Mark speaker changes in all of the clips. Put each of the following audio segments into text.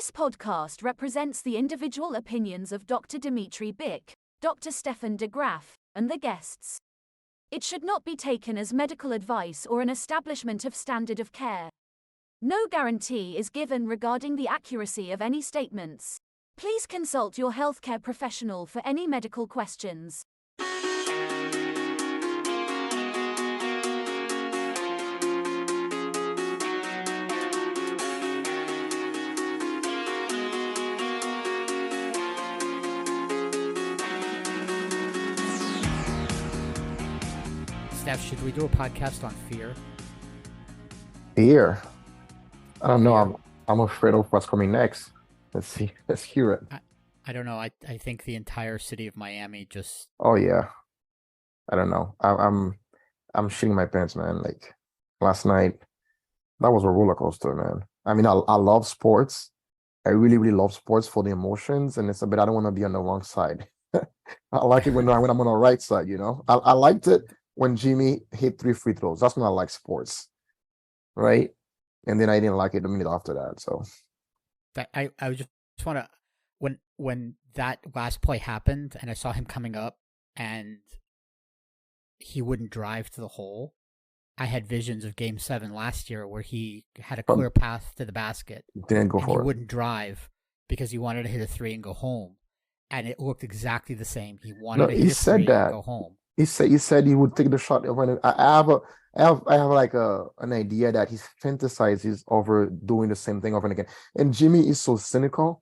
Speaker 1: This podcast represents the individual opinions of Dr. Dmitry Bick, Dr. Stefan de Graaf, and the guests. It should not be taken as medical advice or an establishment of standard of care. No guarantee is given regarding the accuracy of any statements. Please consult your healthcare professional for any medical questions.
Speaker 2: Steph, should we do a podcast on fear?
Speaker 3: Fear? I don't know.
Speaker 2: Fear.
Speaker 3: I'm afraid of what's coming next. Let's see. Let's hear it.
Speaker 2: I don't know. I think the entire city of Miami just...
Speaker 3: Oh yeah. I don't know. I'm shitting my pants, man. Like last night, that was a roller coaster, man. I mean, I love sports. I really, really love sports for the emotions, and but I don't want to be on the wrong side. I like it when I'm on the right side. You know, I liked it when Jimmy hit 3 free throws. That's when I like sports, right? And then I didn't like it a minute after that. So
Speaker 2: I just want to, when that last play happened and I saw him coming up and he wouldn't drive to the hole, I had visions of Game 7 last year where he had a clear path to the basket.
Speaker 3: Didn't go for it.
Speaker 2: He wouldn't drive because he wanted to hit a 3 and go home. And it looked exactly the same. He wanted to hit a 3 and go home.
Speaker 3: He said he would take the shot. I have like an idea that he fantasizes over doing the same thing over and again. And Jimmy is so cynical.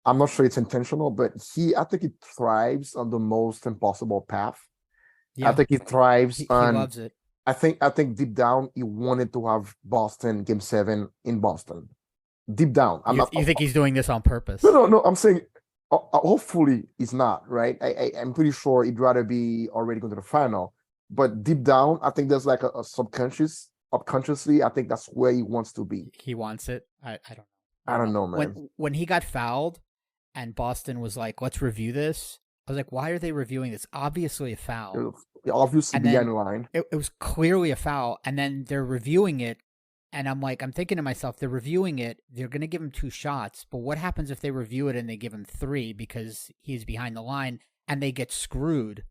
Speaker 3: I'm not sure it's intentional, but I think he thrives on the most impossible path. Yeah. I think he thrives on.
Speaker 2: He loves it.
Speaker 3: I think deep down he wanted to have Boston Game 7 in Boston. Deep down,
Speaker 2: you think he's doing this on purpose?
Speaker 3: No. I'm saying. Hopefully he's not, right? I'm pretty sure he'd rather be already going to the final. But deep down, I think there's like a subconsciously, I think that's where he wants to be.
Speaker 2: He wants it. I don't know.
Speaker 3: I don't know, man.
Speaker 2: When he got fouled and Boston was like, let's review this, I was like, why are they reviewing this? Obviously a foul.
Speaker 3: Obviously behind the line.
Speaker 2: It was clearly a foul. And then they're reviewing it. And I'm thinking to myself, they're reviewing it. They're going to give him 2 shots. But what happens if they review it and they give him 3 because he's behind the line and they get screwed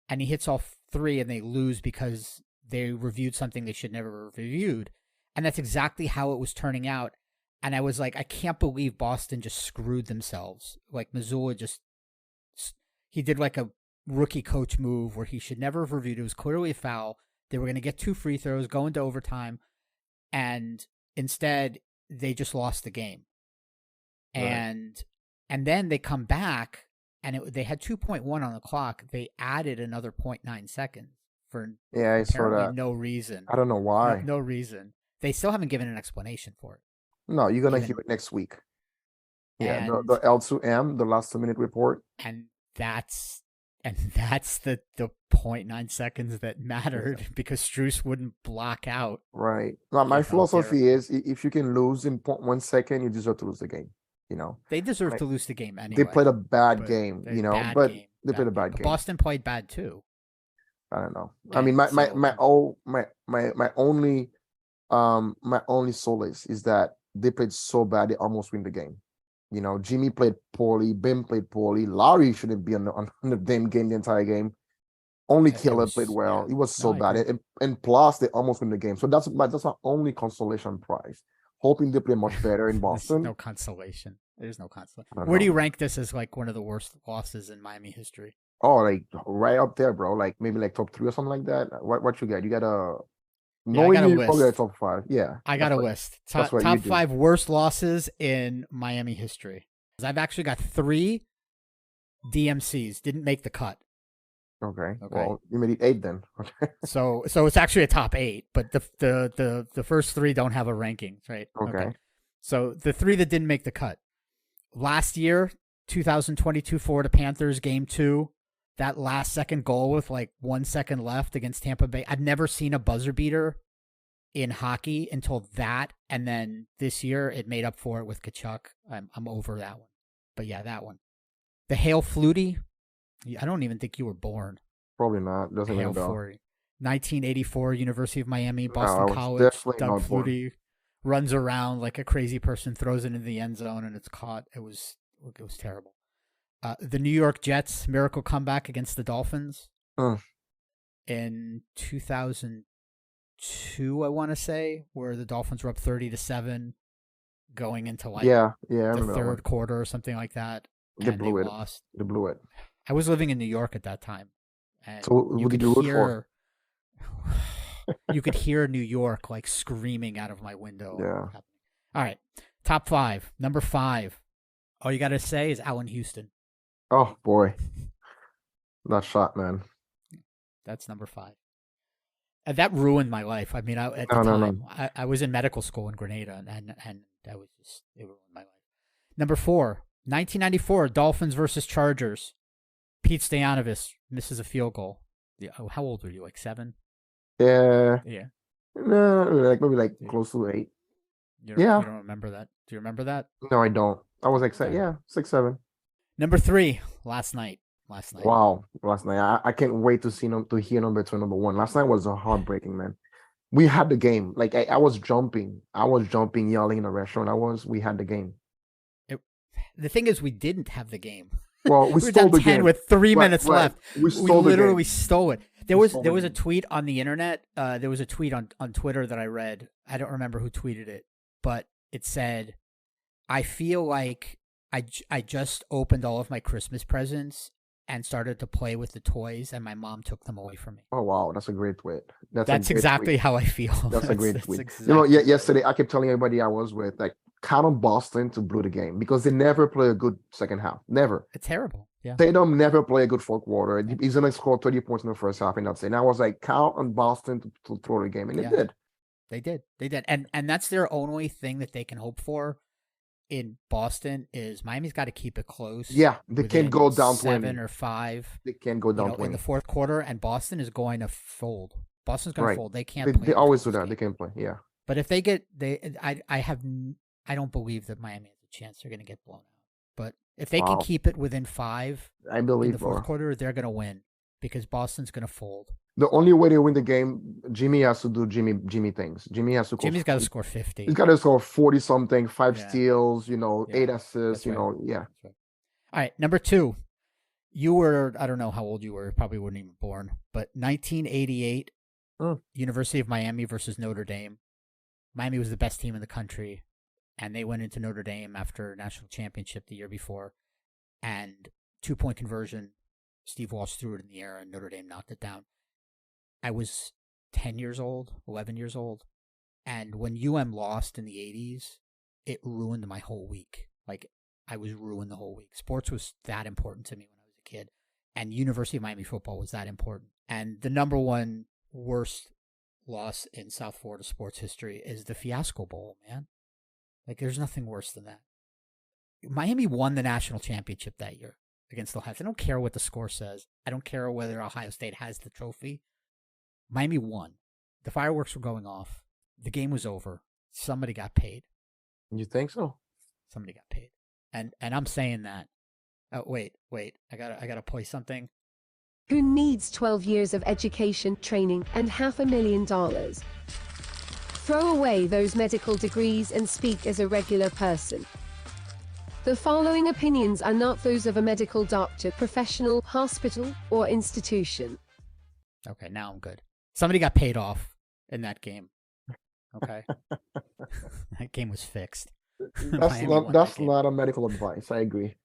Speaker 2: and he hits all 3 and they lose because they reviewed something they should never have reviewed? And that's exactly how it was turning out. And I was like, I can't believe Boston just screwed themselves. Like Missoula he did like a rookie coach move where he should never have reviewed. It was clearly a foul. They were going to get 2 free throws, go into overtime. And instead, they just lost the game. Right. And then they come back, and they had 2.1 on the clock. They added another 0.9 seconds for
Speaker 3: I saw that.
Speaker 2: No reason.
Speaker 3: I don't know why.
Speaker 2: No reason. They still haven't given an explanation for it.
Speaker 3: No, you're going to hear it next week. Yeah, the L2M, the last 2-minute report.
Speaker 2: And that's the 0.9 seconds that mattered because Strus wouldn't block out.
Speaker 3: Right. Now, my philosophy is if you can lose in 0.1 second, you deserve to lose the game. You know,
Speaker 2: they deserve to lose the game anyway.
Speaker 3: They played a bad game, you know, but they played a bad game.
Speaker 2: Boston played bad too.
Speaker 3: I don't know. I mean, my only solace is that they played so bad they almost win the game. You know, Jimmy played poorly, Ben played poorly, Larry shouldn't be on the damn game the entire game. Only Caleb played well. It was so bad. And plus, they almost win the game. So that's my only consolation prize. Hoping they play much better in Boston.
Speaker 2: There's no consolation. There's no consolation. Where do you rank this as like one of the worst losses in Miami history?
Speaker 3: Oh, like right up there, bro. Like maybe like top 3 or something like that. What you got? You got a...
Speaker 2: I got a list.
Speaker 3: Probably top 5. Yeah.
Speaker 2: I got a list. Top 5 worst losses in Miami history. I've actually got 3 DMCs. Didn't make the cut.
Speaker 3: Okay. Well, you made it 8 then. Okay.
Speaker 2: So it's actually a top 8, but the first 3 don't have a ranking, right?
Speaker 3: Okay.
Speaker 2: So the 3 that didn't make the cut. Last year, 2022 Florida Panthers Game 2. That last second goal with like 1 second left against Tampa Bay. I've never seen a buzzer beater in hockey until that. And then this year it made up for it with Kachuk. I'm over that one. But yeah, that one. The Hale Flutie. I don't even think you were born.
Speaker 3: Probably not. Doesn't ring a bell.
Speaker 2: 1984 University of Miami, Boston College. Doug Flutie. runs around like a crazy person, throws it in the end zone, and it's caught. It was terrible. The New York Jets miracle comeback against the Dolphins in 2002, I want to say, where the Dolphins were up 30-7 going into like the third quarter or something like that.
Speaker 3: They blew it.
Speaker 2: Lost.
Speaker 3: They blew it.
Speaker 2: I was living in New York at that time. And
Speaker 3: so
Speaker 2: you could
Speaker 3: root
Speaker 2: hear you could hear New York like screaming out of my window.
Speaker 3: Yeah.
Speaker 2: All right. Top 5. Number 5. All you got to say is Allen Houston.
Speaker 3: Oh, boy. That shot, man.
Speaker 2: That's number 5. And that ruined my life. I mean, at the time, I was in medical school in Grenada, and that was just, it ruined my life. Number 4, 1994, Dolphins versus Chargers. Pete Stoyanovich misses a field goal. Yeah, how old were you? Like 7?
Speaker 3: Yeah.
Speaker 2: Yeah.
Speaker 3: No, maybe close to 8.
Speaker 2: You don't remember that? Do you remember that?
Speaker 3: No, I don't. I was like, 6, 7.
Speaker 2: Number 3, last night.
Speaker 3: Wow, last night. I can't wait to hear number 2, number 1. Last night was heartbreaking, man. We had the game. Like I was jumping, yelling in the restaurant. We had the game.
Speaker 2: The thing is, we didn't have the game.
Speaker 3: Well, we stole the game
Speaker 2: with 3 minutes left.
Speaker 3: We literally
Speaker 2: stole it. There was a tweet on the internet. There was a tweet on Twitter that I read. I don't remember who tweeted it, but it said, "I feel like I just opened all of my Christmas presents and started to play with the toys, and my mom took them away from me."
Speaker 3: Oh wow, that's a great tweet.
Speaker 2: That's exactly how I feel.
Speaker 3: That's a great tweet. Exactly. Yesterday I kept telling everybody I was with, like, count on Boston to blow the game because they never play a good second half. Never.
Speaker 2: It's terrible. Yeah.
Speaker 3: Tatum never play a good fourth quarter. He's gonna score 30 points in the first half, and that's it. And I was like, count on Boston to throw the game, and they did.
Speaker 2: They did, and that's their only thing that they can hope for in Boston is Miami's got to keep it close.
Speaker 3: Yeah, they can't go down
Speaker 2: 7
Speaker 3: 20.
Speaker 2: or 5.
Speaker 3: They can't go down 20
Speaker 2: in the fourth quarter, and Boston is going to fold. Boston's going to fold. They can't.
Speaker 3: They always do that. They can't play. Yeah.
Speaker 2: But if they get I don't believe that Miami has a chance they're going to get blown out. But if they can keep it within 5,
Speaker 3: I believe
Speaker 2: in the fourth quarter, they're going to win because Boston's going to fold.
Speaker 3: The only way to win the game, Jimmy has to do Jimmy things. Jimmy's got
Speaker 2: to score 50.
Speaker 3: He's got to score 40 something, 5 steals, 8 assists,
Speaker 2: Right.
Speaker 3: Yeah.
Speaker 2: Right. All right, number 2. You were, I don't know how old you were, probably weren't even born, but 1988, University of Miami versus Notre Dame. Miami was the best team in the country, and they went into Notre Dame after a national championship the year before, and 2-point conversion, Steve Walsh threw it in the air, and Notre Dame knocked it down. I was 10 years old, 11 years old, and when UM lost in the 80s, it ruined my whole week. Like, I was ruined the whole week. Sports was that important to me when I was a kid, and University of Miami football was that important. And the number one worst loss in South Florida sports history is the Fiasco Bowl, man. Like, there's nothing worse than that. Miami won the national championship that year against the Ohio State. I don't care what the score says. I don't care whether Ohio State has the trophy. Miami won. The fireworks were going off. The game was over. Somebody got paid.
Speaker 3: You think so?
Speaker 2: Somebody got paid. And I'm saying that. Oh, wait. I gotta play something.
Speaker 4: Who needs 12 years of education, training, and $500,000? Throw away those medical degrees and speak as a regular person. The following opinions are not those of a medical doctor, professional, hospital, or institution.
Speaker 2: Okay, now I'm good. Somebody got paid off in that game. Okay. That game was fixed.
Speaker 3: That's not a medical advice. I agree.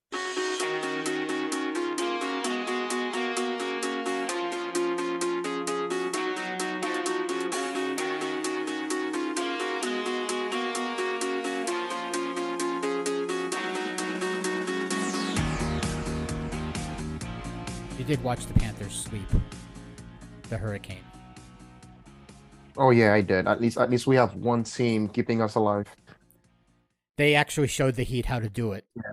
Speaker 2: You did watch the Panthers sweep the Hurricane.
Speaker 3: Oh yeah, I did. At least we have one team keeping us alive.
Speaker 2: They actually showed the Heat how to do it.
Speaker 3: Yeah.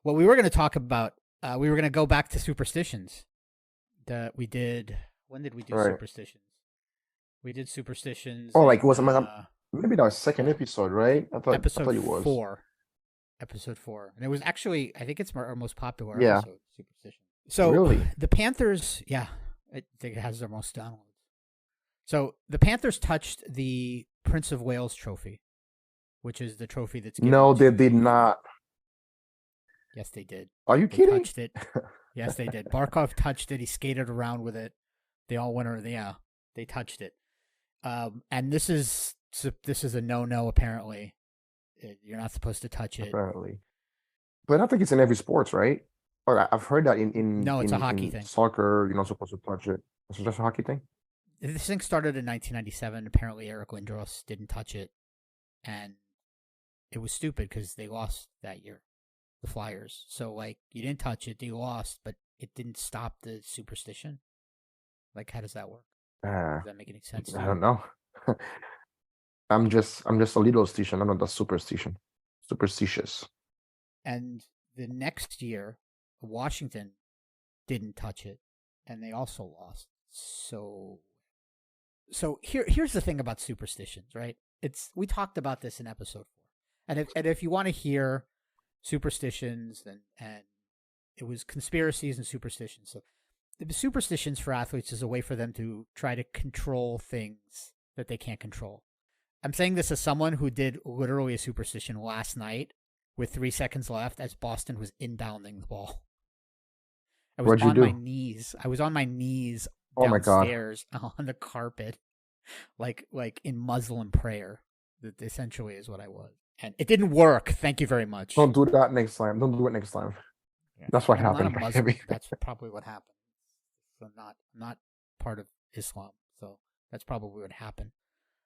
Speaker 2: What we were going to talk about, we were going to go back to superstitions. When did we do superstitions? We did superstitions.
Speaker 3: Oh, like maybe that was second episode, right? I thought it was
Speaker 2: 4. Episode 4, and it was actually, I think it's our most popular
Speaker 3: episode,
Speaker 2: superstition. So
Speaker 3: really?
Speaker 2: The Panthers, I think it has their most downloads. So the Panthers touched the Prince of Wales trophy, which is the trophy that's given
Speaker 3: No, they
Speaker 2: to-
Speaker 3: did not.
Speaker 2: Yes, they did.
Speaker 3: Are you
Speaker 2: They
Speaker 3: kidding?
Speaker 2: touched it. Yes, they did. Barkov touched it. He skated around with it. They all went over. Yeah, they touched it. And this is a no-no. Apparently, you're not supposed to touch it.
Speaker 3: Apparently, but I think it's in every sports, right? Or I've heard that in
Speaker 2: No, it's
Speaker 3: in,
Speaker 2: a hockey
Speaker 3: in
Speaker 2: thing.
Speaker 3: soccer, you're not supposed to touch it. It's just a hockey thing.
Speaker 2: This thing started in 1997. Apparently, Eric Lindros didn't touch it, and it was stupid because they lost that year, the Flyers. So, like, you didn't touch it, they lost, but it didn't stop the superstition. Like, how does that work? Does that make any sense?
Speaker 3: I don't know. I'm just a little station. I'm not a superstition. Superstitious.
Speaker 2: And the next year, Washington didn't touch it, and they also lost. So here's the thing about superstitions, right? We talked about this in episode 4, and if you want to hear superstitions and it was conspiracies and superstitions. So the superstitions for athletes is a way for them to try to control things that they can't control. I'm saying this as someone who did literally a superstition last night with 3 seconds left as Boston was inbounding the ball. I was on my knees. I was on my knees downstairs on the carpet, like in Muslim prayer. That essentially is what I was. And it didn't work. Thank you very much.
Speaker 3: Don't do that next time. Don't do it next time.
Speaker 2: Yeah.
Speaker 3: That's what
Speaker 2: I'm
Speaker 3: happened.
Speaker 2: not a Muslim. That's probably what happened. So I'm not part of Islam. So that's probably what happened.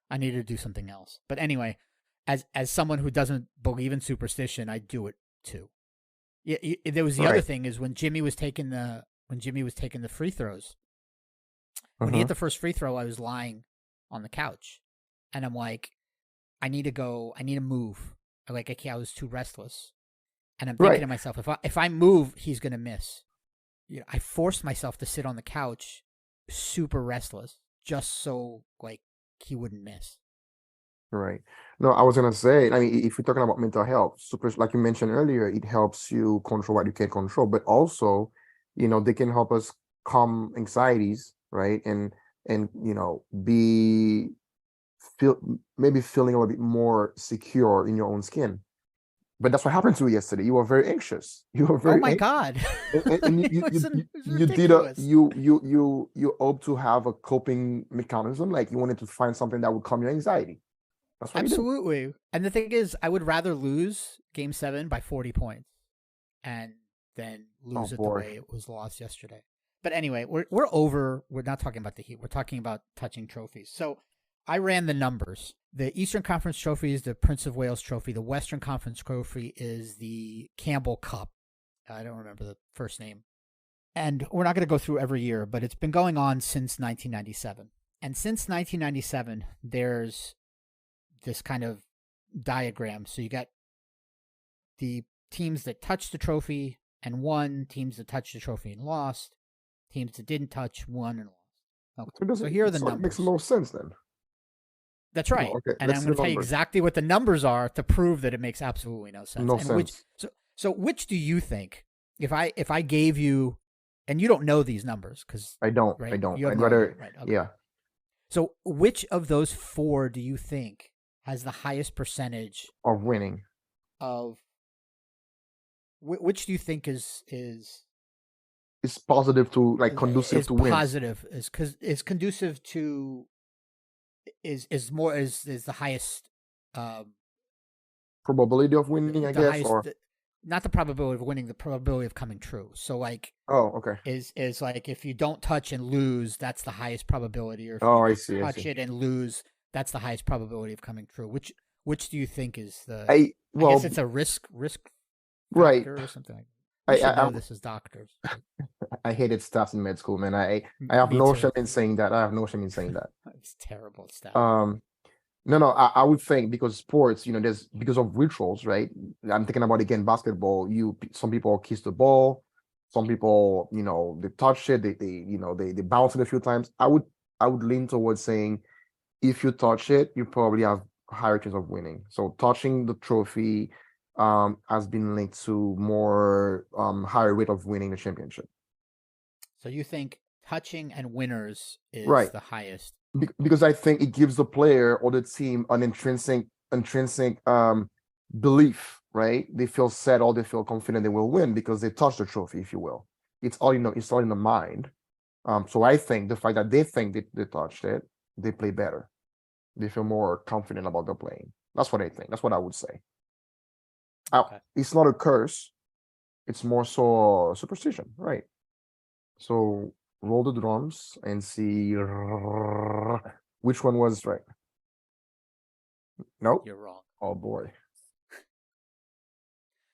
Speaker 2: I needed to do something else. But anyway, as someone who doesn't believe in superstition, I do it too. Yeah, there was the other thing is when Jimmy was taking the free throws. When he hit the first free throw, I was lying on the couch, and I'm like, I need to move. I was too restless, and I'm thinking to myself, if I move, he's gonna miss. You know, I forced myself to sit on the couch, super restless, just so like he wouldn't miss.
Speaker 3: Right. No, I was gonna say, I mean, if you're talking about mental health, like you mentioned earlier, it helps you control what you can't control, but also, they can help us calm anxieties, right? And maybe feeling a little bit more secure in your own skin. But that's what happened to you yesterday. You were very anxious. You were very.
Speaker 2: Oh my God!
Speaker 3: And you hope to have a coping mechanism, like you wanted to find something that would calm your anxiety. That's what
Speaker 2: Absolutely. And the thing is, I would rather lose Game 7 by 40 points and then lose it the way it was lost yesterday. But anyway, we're over. We're not talking about the Heat. We're talking about touching trophies. So I ran the numbers. The Eastern Conference Trophy is the Prince of Wales Trophy. The Western Conference Trophy is the Campbell Cup. I don't remember the first name. And we're not going to go through every year, but it's been going on since 1997. And since 1997, there's this kind of diagram. So you got the teams that touched the trophy and won, teams that touched the trophy and lost, teams that didn't touch, won and lost. Okay. So here are the numbers.
Speaker 3: It makes no sense then.
Speaker 2: That's right.
Speaker 3: Oh, okay.
Speaker 2: And I'm going to tell you exactly what the numbers are to prove that it makes absolutely no sense.
Speaker 3: No sense.
Speaker 2: So which do you think, if I gave you, and you don't know these numbers because
Speaker 3: I don't.
Speaker 2: Right?
Speaker 3: I don't.
Speaker 2: I'd
Speaker 3: rather.
Speaker 2: Right, okay.
Speaker 3: Yeah.
Speaker 2: So which of those 4 do you think has the highest percentage
Speaker 3: of winning?
Speaker 2: Of which do you think is
Speaker 3: it's positive to conducive to win?
Speaker 2: Positive is conducive to is the highest
Speaker 3: probability of winning, I guess, highest, or
Speaker 2: not the probability of winning, the probability of coming true. So
Speaker 3: okay.
Speaker 2: Is like if you don't touch and lose, that's the highest probability, or if
Speaker 3: you
Speaker 2: touch it and lose, that's the highest probability of coming true. Which do you think is the
Speaker 3: I
Speaker 2: guess it's a risk
Speaker 3: right
Speaker 2: or something like that. I know this is doctors.
Speaker 3: I hated stats in med school, man. I have no shame in saying that. I have no shame in saying that.
Speaker 2: It's terrible stuff.
Speaker 3: No, I would think because sports, there's because of rituals, right? I'm thinking about again basketball. Some people kiss the ball, some people, they touch it, they bounce it a few times. I would lean towards saying if you touch it, you probably have a higher chance of winning. So touching the trophy has been linked to more higher rate of winning the championship.
Speaker 2: So you think touching and winners is the highest?
Speaker 3: Because I think it gives the player or the team an intrinsic belief, right? They feel set or they feel confident they will win because they touch the trophy, if you will. It's all it's all in the mind. So I think the fact that they think they touched it, they play better. They feel more confident about their playing. That's what I think. That's what I would say.
Speaker 2: Okay.
Speaker 3: It's not a curse. It's more so a superstition, right? So roll the drums and see which one was right. Nope.
Speaker 2: You're wrong.
Speaker 3: Oh boy.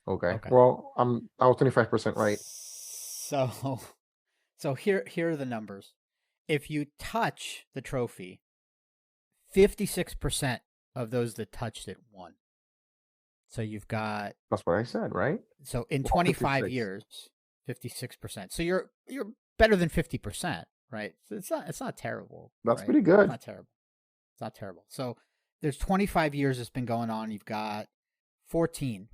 Speaker 3: Okay.
Speaker 2: Okay.
Speaker 3: Well, I was 25% right.
Speaker 2: So here are the numbers. If you touch the trophy, 56% of those that touched it won. So you've got.
Speaker 3: That's what I said, right?
Speaker 2: So in 25 years, 56%. So you're better than 50%, right? So it's not terrible.
Speaker 3: That's
Speaker 2: right?
Speaker 3: pretty good.
Speaker 2: It's not terrible. It's not terrible. So there's 25 years it's been going on. You've got 14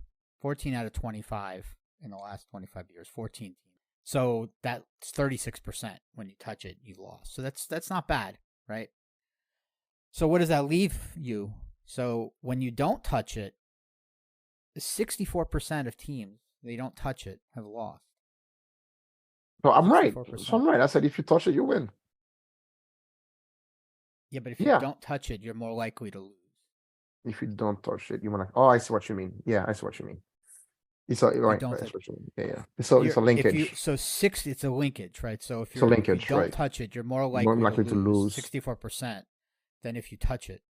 Speaker 2: out of 25 in the last 25 years, 14 teams. So that's 36%. When you touch it, you lost. So that's not bad, right? So what does that leave you? So when you don't touch it, 64% of teams, they don't touch it, have lost.
Speaker 3: So I'm right.
Speaker 2: 64%.
Speaker 3: So I'm right. I said if you touch it, you win.
Speaker 2: Yeah, but if you don't touch it, you're more likely to lose.
Speaker 3: If you don't touch it, you want to. Oh, I see what you mean. Yeah, I see what you mean. It's a right. That's what you mean. Yeah. So it's a linkage.
Speaker 2: It's a linkage, right? So if you don't touch it, you're more likely to lose 64% than if you touch it,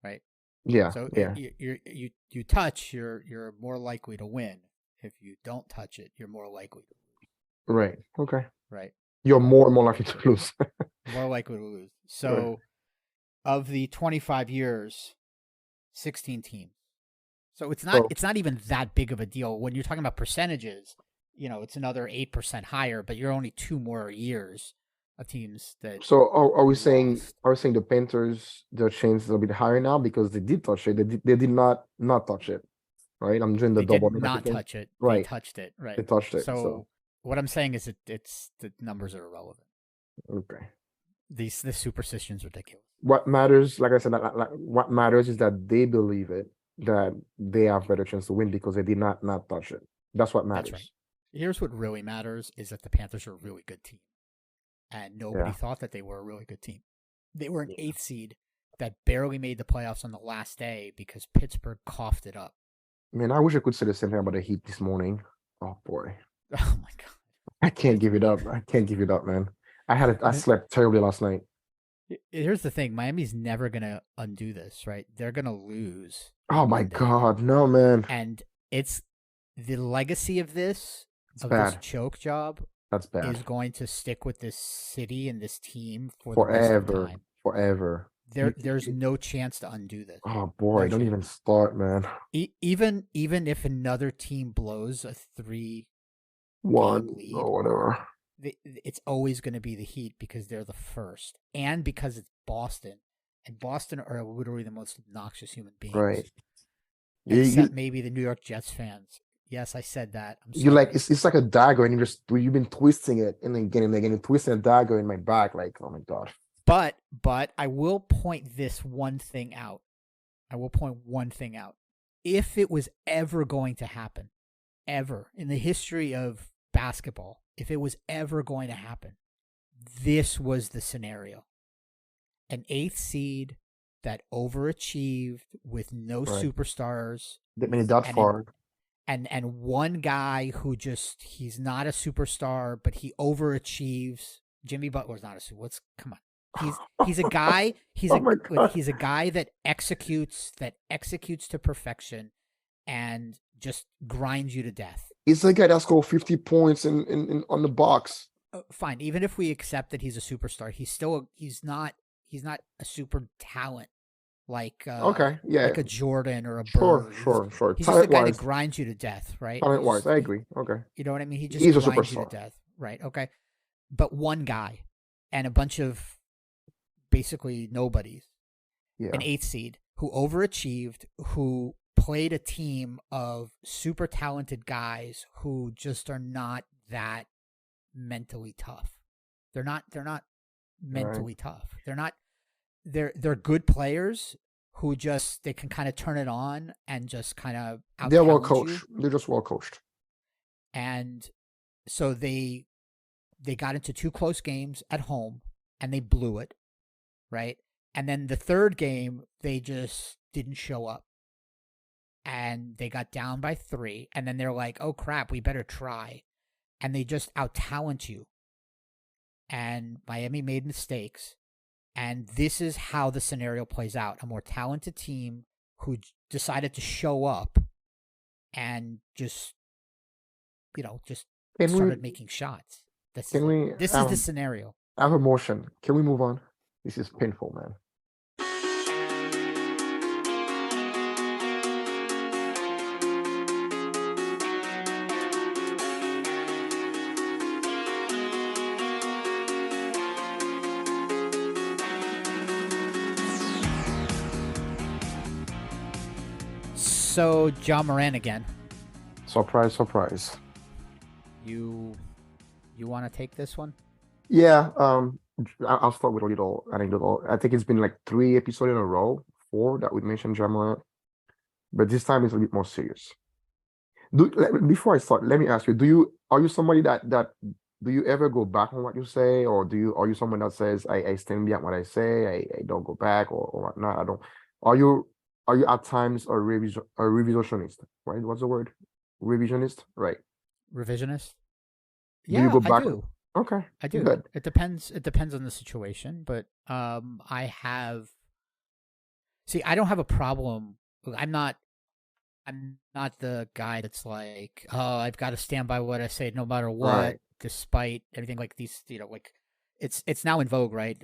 Speaker 2: right?
Speaker 3: Yeah.
Speaker 2: So
Speaker 3: yeah.
Speaker 2: You touch, you're more likely to win. If you don't touch it, you're more likely to lose.
Speaker 3: Right. Okay.
Speaker 2: Right.
Speaker 3: You're more likely to lose.
Speaker 2: More likely to lose. So of the 25 years, 16 teams. So it's not even that big of a deal when you're talking about percentages. It's another 8% higher, but you're only 2 more years of teams that.
Speaker 3: So are we saying the Panthers, their chances are a bit higher now because they did touch it? They did not touch it, right? I'm doing the double.
Speaker 2: They did not touch it.
Speaker 3: Right.
Speaker 2: They touched it. Right.
Speaker 3: They touched it.
Speaker 2: So what I'm saying is it's the numbers are irrelevant.
Speaker 3: Okay.
Speaker 2: The superstition's ridiculous.
Speaker 3: What matters, like I said, what matters is that they believe it, that they have better chance to win because they did not touch it. That's what matters.
Speaker 2: That's right. Here's what really matters is that the Panthers are a really good team. And nobody thought that they were a really good team. They were an 8th seed that barely made the playoffs on the last day because Pittsburgh coughed it up.
Speaker 3: Man, I wish I could say the same thing about the Heat this morning. Oh boy.
Speaker 2: Oh my God.
Speaker 3: I can't give it up. Man. I slept terribly last night.
Speaker 2: Here's the thing. Miami's never going to undo this, right? They're going to lose.
Speaker 3: Oh my God. No, man.
Speaker 2: And it's the legacy of this,
Speaker 3: bad.
Speaker 2: This choke job.
Speaker 3: That's bad.
Speaker 2: Is going to stick with this city and this team for
Speaker 3: forever.
Speaker 2: The rest of the time.
Speaker 3: Forever.
Speaker 2: There's no chance to undo this.
Speaker 3: Oh boy, don't even start, man.
Speaker 2: Even if another team blows a 3-1 lead,
Speaker 3: or whatever,
Speaker 2: it's always going to be the Heat because they're the first, and because it's Boston, and Boston are literally the most obnoxious human beings.
Speaker 3: Right.
Speaker 2: Except maybe the New York Jets fans. Yes, I said that. I'm sorry.
Speaker 3: You like it's like a dagger, and you've been twisting it and then getting twisting a dagger in my back. Like, oh my God.
Speaker 2: But I will point one thing out. If it was ever going to happen, ever in the history of basketball, if it was ever going to happen, this was the scenario. An 8th seed that overachieved with no superstars.
Speaker 3: That made it that far.
Speaker 2: And one guy who he's not a superstar, but he overachieves. Jimmy Butler's not a superstar. Come on. He's a guy. He's a guy that executes to perfection, and just grinds you to death.
Speaker 3: He's a guy that scored 50 points in on the box.
Speaker 2: Fine, even if we accept that he's a superstar, he's not a super talent like like a Jordan or a Bird.
Speaker 3: Sure.
Speaker 2: He's just a guy that grinds you to death, right?
Speaker 3: Talent-wise, I agree. Okay,
Speaker 2: you know what I mean? He just
Speaker 3: he's
Speaker 2: grinds you to death, right? Okay, but one guy and a bunch of basically nobodies, an 8th seed who overachieved, who played a team of super talented guys who just are not that mentally tough. They're not mentally tough. They're not they're good players who just they can kind of turn it on and just kind of
Speaker 3: They're well
Speaker 2: out-talent you.
Speaker 3: coached. They're just well coached.
Speaker 2: And so they got into 2 close games at home and they blew it, right? And then the third game they just didn't show up. And they got down by 3, and then they're like, "Oh crap, we better try." And they just out-talent you. And Miami made mistakes. And this is how the scenario plays out. A more talented team who decided to show up and just started making shots. This is the scenario.
Speaker 3: I have emotion. Can we move on? This is painful, man.
Speaker 2: So, Ja Morant again.
Speaker 3: Surprise, surprise.
Speaker 2: You want to take this one?
Speaker 3: Yeah, I'll start with a little anecdote. I think it's been like 3 episodes in a row, 4 that we mentioned Ja Morant, but this time it's a bit more serious. Before I start, let me ask you: are you somebody that do you ever go back on what you say, or are you someone that says I stand behind what I say, I don't go back or whatnot? I don't. Are you at times a revisionist? Right? What's the word? Revisionist, right?
Speaker 2: Revisionist.
Speaker 3: Do you go back?
Speaker 2: I do.
Speaker 3: Okay,
Speaker 2: I do.
Speaker 3: Good.
Speaker 2: It depends on the situation, but I have. See, I don't have a problem. I'm not the guy that's like, oh, I've got to stand by what I say no matter what,
Speaker 3: Right.
Speaker 2: despite everything. Like these, like it's now in vogue, right?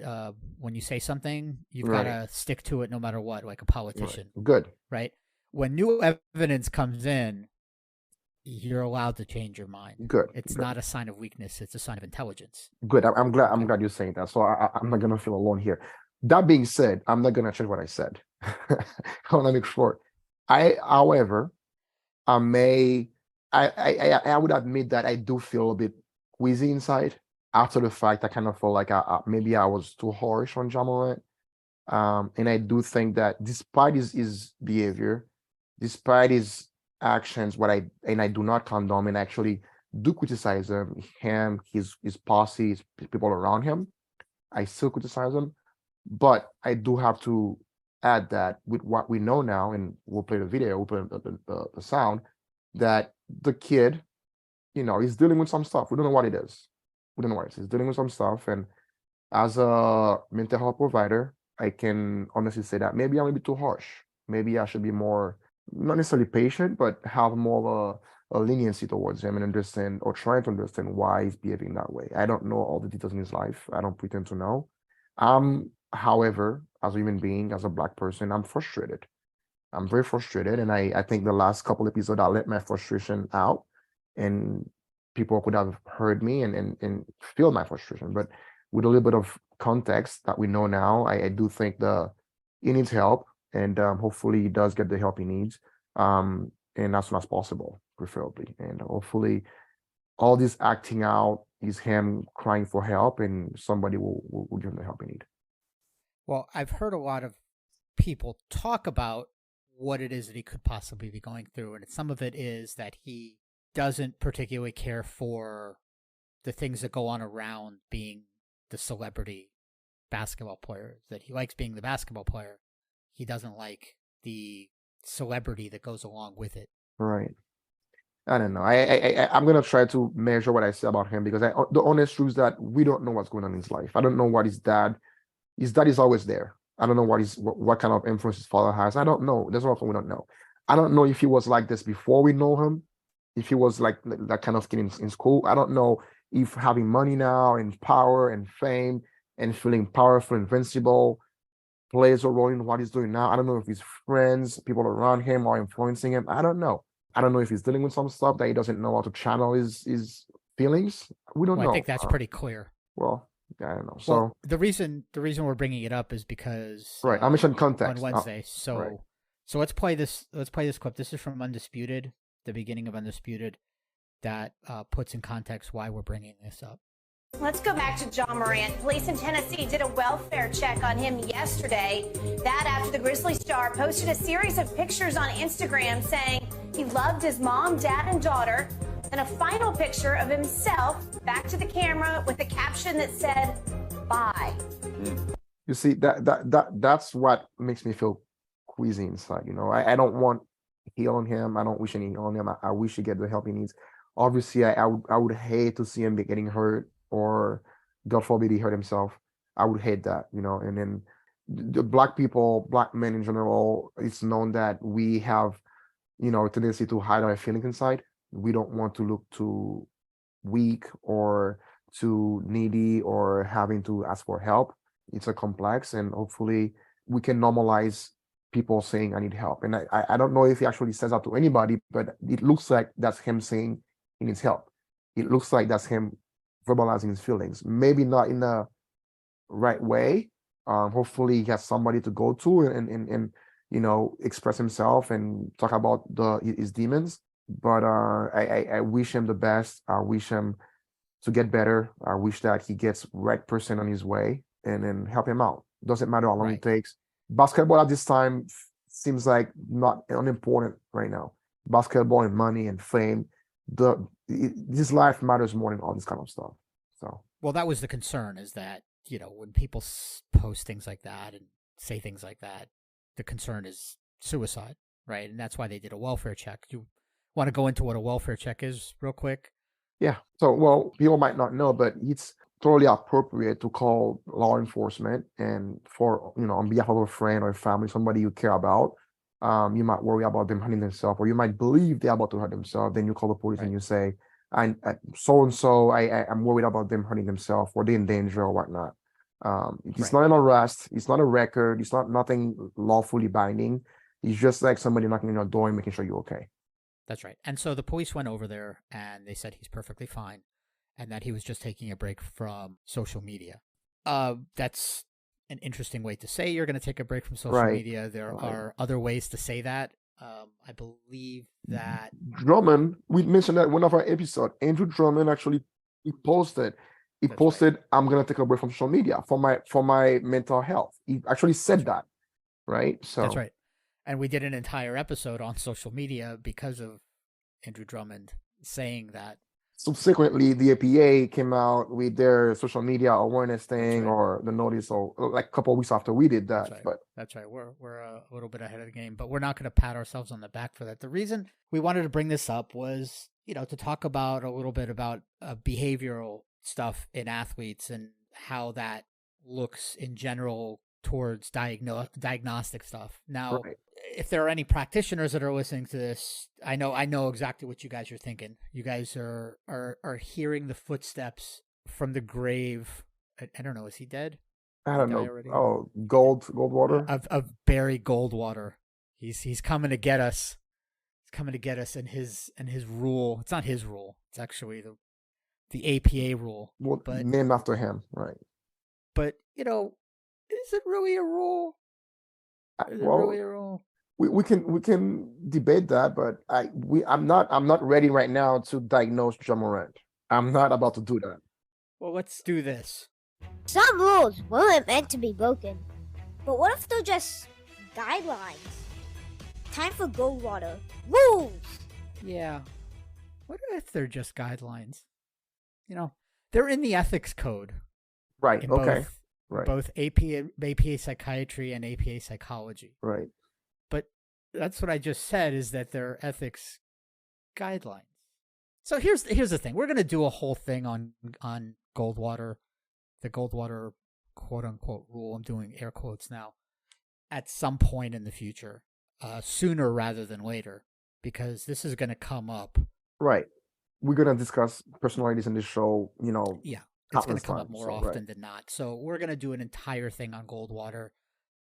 Speaker 2: When you say something, you've got to stick to it no matter what, like a politician.
Speaker 3: Right. Good.
Speaker 2: Right? When new evidence comes in, you're allowed to change your mind.
Speaker 3: Good.
Speaker 2: It's
Speaker 3: Good.
Speaker 2: not a sign of weakness. It's a sign of intelligence.
Speaker 3: Good. I'm glad you're saying that. So I'm not gonna feel alone here. That being said, I'm not gonna change what I said. I want to make sure. However, I would admit that I do feel a bit queasy inside after the fact. I kind of feel like maybe I was too harsh on Ja Morant. And I do think that despite his behavior, despite his actions, I do not condone and actually do criticize him, his posse, his people around him. I still criticize him, but I do have to add that with what we know now, and we'll play the video, we'll play the sound, that the kid, he's dealing with some stuff. We don't know what it is. We don't know what it is. He's dealing with some stuff, and as a mental health provider, I can honestly say that maybe I'm a bit too harsh. Maybe I should be more, not necessarily patient, but have more of a leniency towards him and understand, or try to understand why he's behaving that way. I don't know all the details in his life. I don't pretend to know. However, as a human being, as a Black person, I'm frustrated. I'm very frustrated, and I think the last couple episodes I let my frustration out, and people could have heard me and feel my frustration. But with a little bit of context that we know now, I do think he needs help, and hopefully he does get the help he needs, and as soon as possible, preferably. And hopefully all this acting out is him crying for help, and somebody will give him the help he needs.
Speaker 2: Well, I've heard a lot of people talk about what it is that he could possibly be going through, and some of it is that he doesn't particularly care for the things that go on around being the celebrity basketball player, that he likes being the basketball player. He doesn't like the celebrity that goes along with it.
Speaker 3: Right. I don't know. I'm gonna try to measure what I say about him, because the honest truth is that we don't know what's going on in his life. I don't know what his dad is always there. I don't know what kind of influence his father has. I don't know. There's a lot we don't know. I don't know if he was like this before we know him, if he was like that kind of kid in school. I don't know if having money now and power and fame and feeling powerful, invincible, plays a role in what he's doing now. I don't know if his friends, people around him are influencing him. I don't know. I don't know if he's dealing with some stuff that he doesn't know how to channel his feelings. We don't know.
Speaker 2: I think that's pretty clear.
Speaker 3: Well, I don't know. So
Speaker 2: well, the reason we're bringing it up is because
Speaker 3: I mentioned context
Speaker 2: on Wednesday. So let's play this. Let's play this clip. This is from Undisputed, the beginning of Undisputed, that puts in context why we're bringing this up.
Speaker 5: Let's go back to Ja Morant. Police in Tennessee did a welfare check on him yesterday. That after the Grizzly star posted a series of pictures on Instagram saying he loved his mom, dad, and daughter, and a final picture of himself back to the camera with a caption that said, "Bye."
Speaker 3: You see, that's what makes me feel queasy inside. You know, I don't want heal on him. I don't wish any heal on him. I wish he get the help he needs. Obviously, I would hate to see him getting hurt, or God forbid he hurt himself. I would hate that, you know. And then the black people, black men in general, it's known that we have, you know, a tendency to hide our feelings inside. We don't want to look too weak or too needy or having to ask for help. It's a complex, and hopefully we can normalize people saying I need help. And I don't know if he actually says that to anybody, but it looks like that's him saying he needs help. It looks like that's him verbalizing his feelings. Maybe not in the right way. Hopefully he has somebody to go to and you know, express himself and talk about his demons. But I wish him the best. I wish him to get better. I wish that he gets right person on his way and then help him out. Doesn't matter how long it takes. Basketball at this time seems like not unimportant right now. Basketball and money and fame, this life matters more than all this kind of stuff. So,
Speaker 2: well, that was the concern, is that, you know, when people post things like that and say things like that, the concern is suicide, right? And that's why they did a welfare check. You want to go into what a welfare check is real quick?
Speaker 3: Yeah. So, well, people might not know, but it's totally appropriate to call law enforcement, and for, you know, on behalf of a friend or a family, somebody you care about. You might worry about them hurting themselves, or you might believe they're about to hurt themselves. Then you call the police and you say, I'm worried about them hurting themselves, or they're in danger or whatnot. It's not an arrest. It's not a record. It's not nothing lawfully binding. It's just like somebody knocking on your door and making sure you're okay.
Speaker 2: That's right. And so the police went over there and they said he's perfectly fine and that he was just taking a break from social media. That's an interesting way to say you're going to take a break from social media. There are other ways to say that. I believe that
Speaker 3: Drummond, we mentioned that in one of our episodes. Andrew Drummond actually posted, I'm going to take a break from social media for my mental health. He actually said that, right? So
Speaker 2: that's right. And we did an entire episode on social media because of Andrew Drummond saying that.
Speaker 3: Subsequently, the APA came out with their social media awareness thing, or the notice, or like a couple of weeks after we did that.
Speaker 2: That's right. We're a little bit ahead of the game, but we're not going to pat ourselves on the back for that. The reason we wanted to bring this up was, you know, to talk about a little bit about behavioral stuff in athletes and how that looks in general towards diagnostic stuff. Now, if there are any practitioners that are listening to this, I know exactly what you guys are thinking. You guys are hearing the footsteps from the grave. I don't know. Is he dead?
Speaker 3: I don't know. Already? Oh, Goldwater
Speaker 2: of Barry Goldwater. He's coming to get us. He's coming to get us, and his rule. It's not his rule. It's actually the APA rule.
Speaker 3: Well, but named after him, right?
Speaker 2: But you know, is it really a rule? Is it really a rule?
Speaker 3: We can debate that, but I'm not ready right now to diagnose Ja Morant. I'm not about to do that.
Speaker 2: Well, let's do this.
Speaker 6: Some rules weren't meant to be broken, but what if they're just guidelines? Time for Goldwater Rules.
Speaker 2: Yeah. What if they're just guidelines? You know, they're in the ethics code.
Speaker 3: Right. Okay.
Speaker 2: Both APA psychiatry and APA psychology.
Speaker 3: Right.
Speaker 2: But that's what I just said, is that they're ethics guidelines. So here's the thing. We're going to do a whole thing on Goldwater, the Goldwater quote unquote rule. I'm doing air quotes now, at some point in the future, sooner rather than later, because this is going to come up.
Speaker 3: Right. We're going to discuss personalities in this show, you know.
Speaker 2: Yeah. It's going to come up more often than not. So we're going to do an entire thing on Goldwater,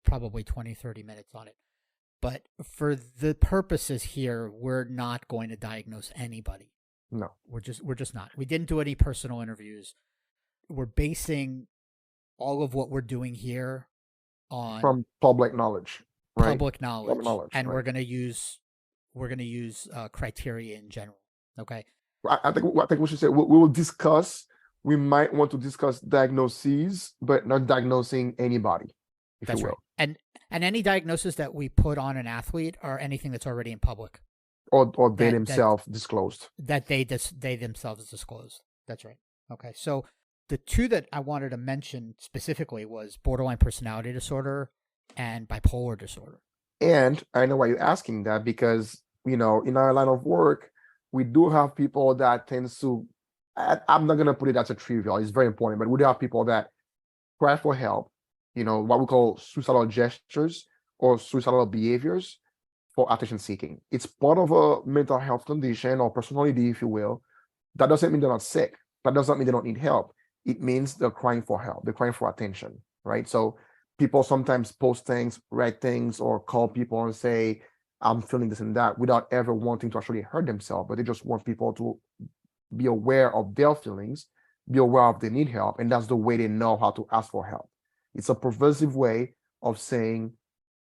Speaker 2: probably 20, 30 minutes on it. But for the purposes here, we're not going to diagnose anybody.
Speaker 3: No.
Speaker 2: We're just not. We didn't do any personal interviews. We're basing all of what we're doing here on
Speaker 3: from public knowledge. Right?
Speaker 2: Public knowledge. And we're going to use criteria in general. Okay.
Speaker 3: I think we should say we will discuss we might want to discuss diagnoses, but not diagnosing anybody, if
Speaker 2: That's
Speaker 3: you will.
Speaker 2: right. And any diagnosis that we put on an athlete are anything that's already in public.
Speaker 3: Or they themselves disclosed.
Speaker 2: That they themselves disclosed. That's right. Okay. So the two that I wanted to mention specifically was borderline personality disorder and bipolar disorder. And
Speaker 3: I know why you're asking that, because, in our line of work, we do have people that tends to, I'm not going to put it as a trivial, it's very important, but we do have people that cry for help, what we call suicidal gestures or suicidal behaviors for attention seeking. It's part of a mental health condition or personality, if you will. That doesn't mean they're not sick. That doesn't mean they don't need help. It means they're crying for help. They're crying for attention, right? So people sometimes post things, write things, or call people and say, I'm feeling this and that, without ever wanting to actually hurt themselves, but they just want people to be aware of their feelings, be aware of they need help, and that's the way they know how to ask for help. It's a pervasive way of saying,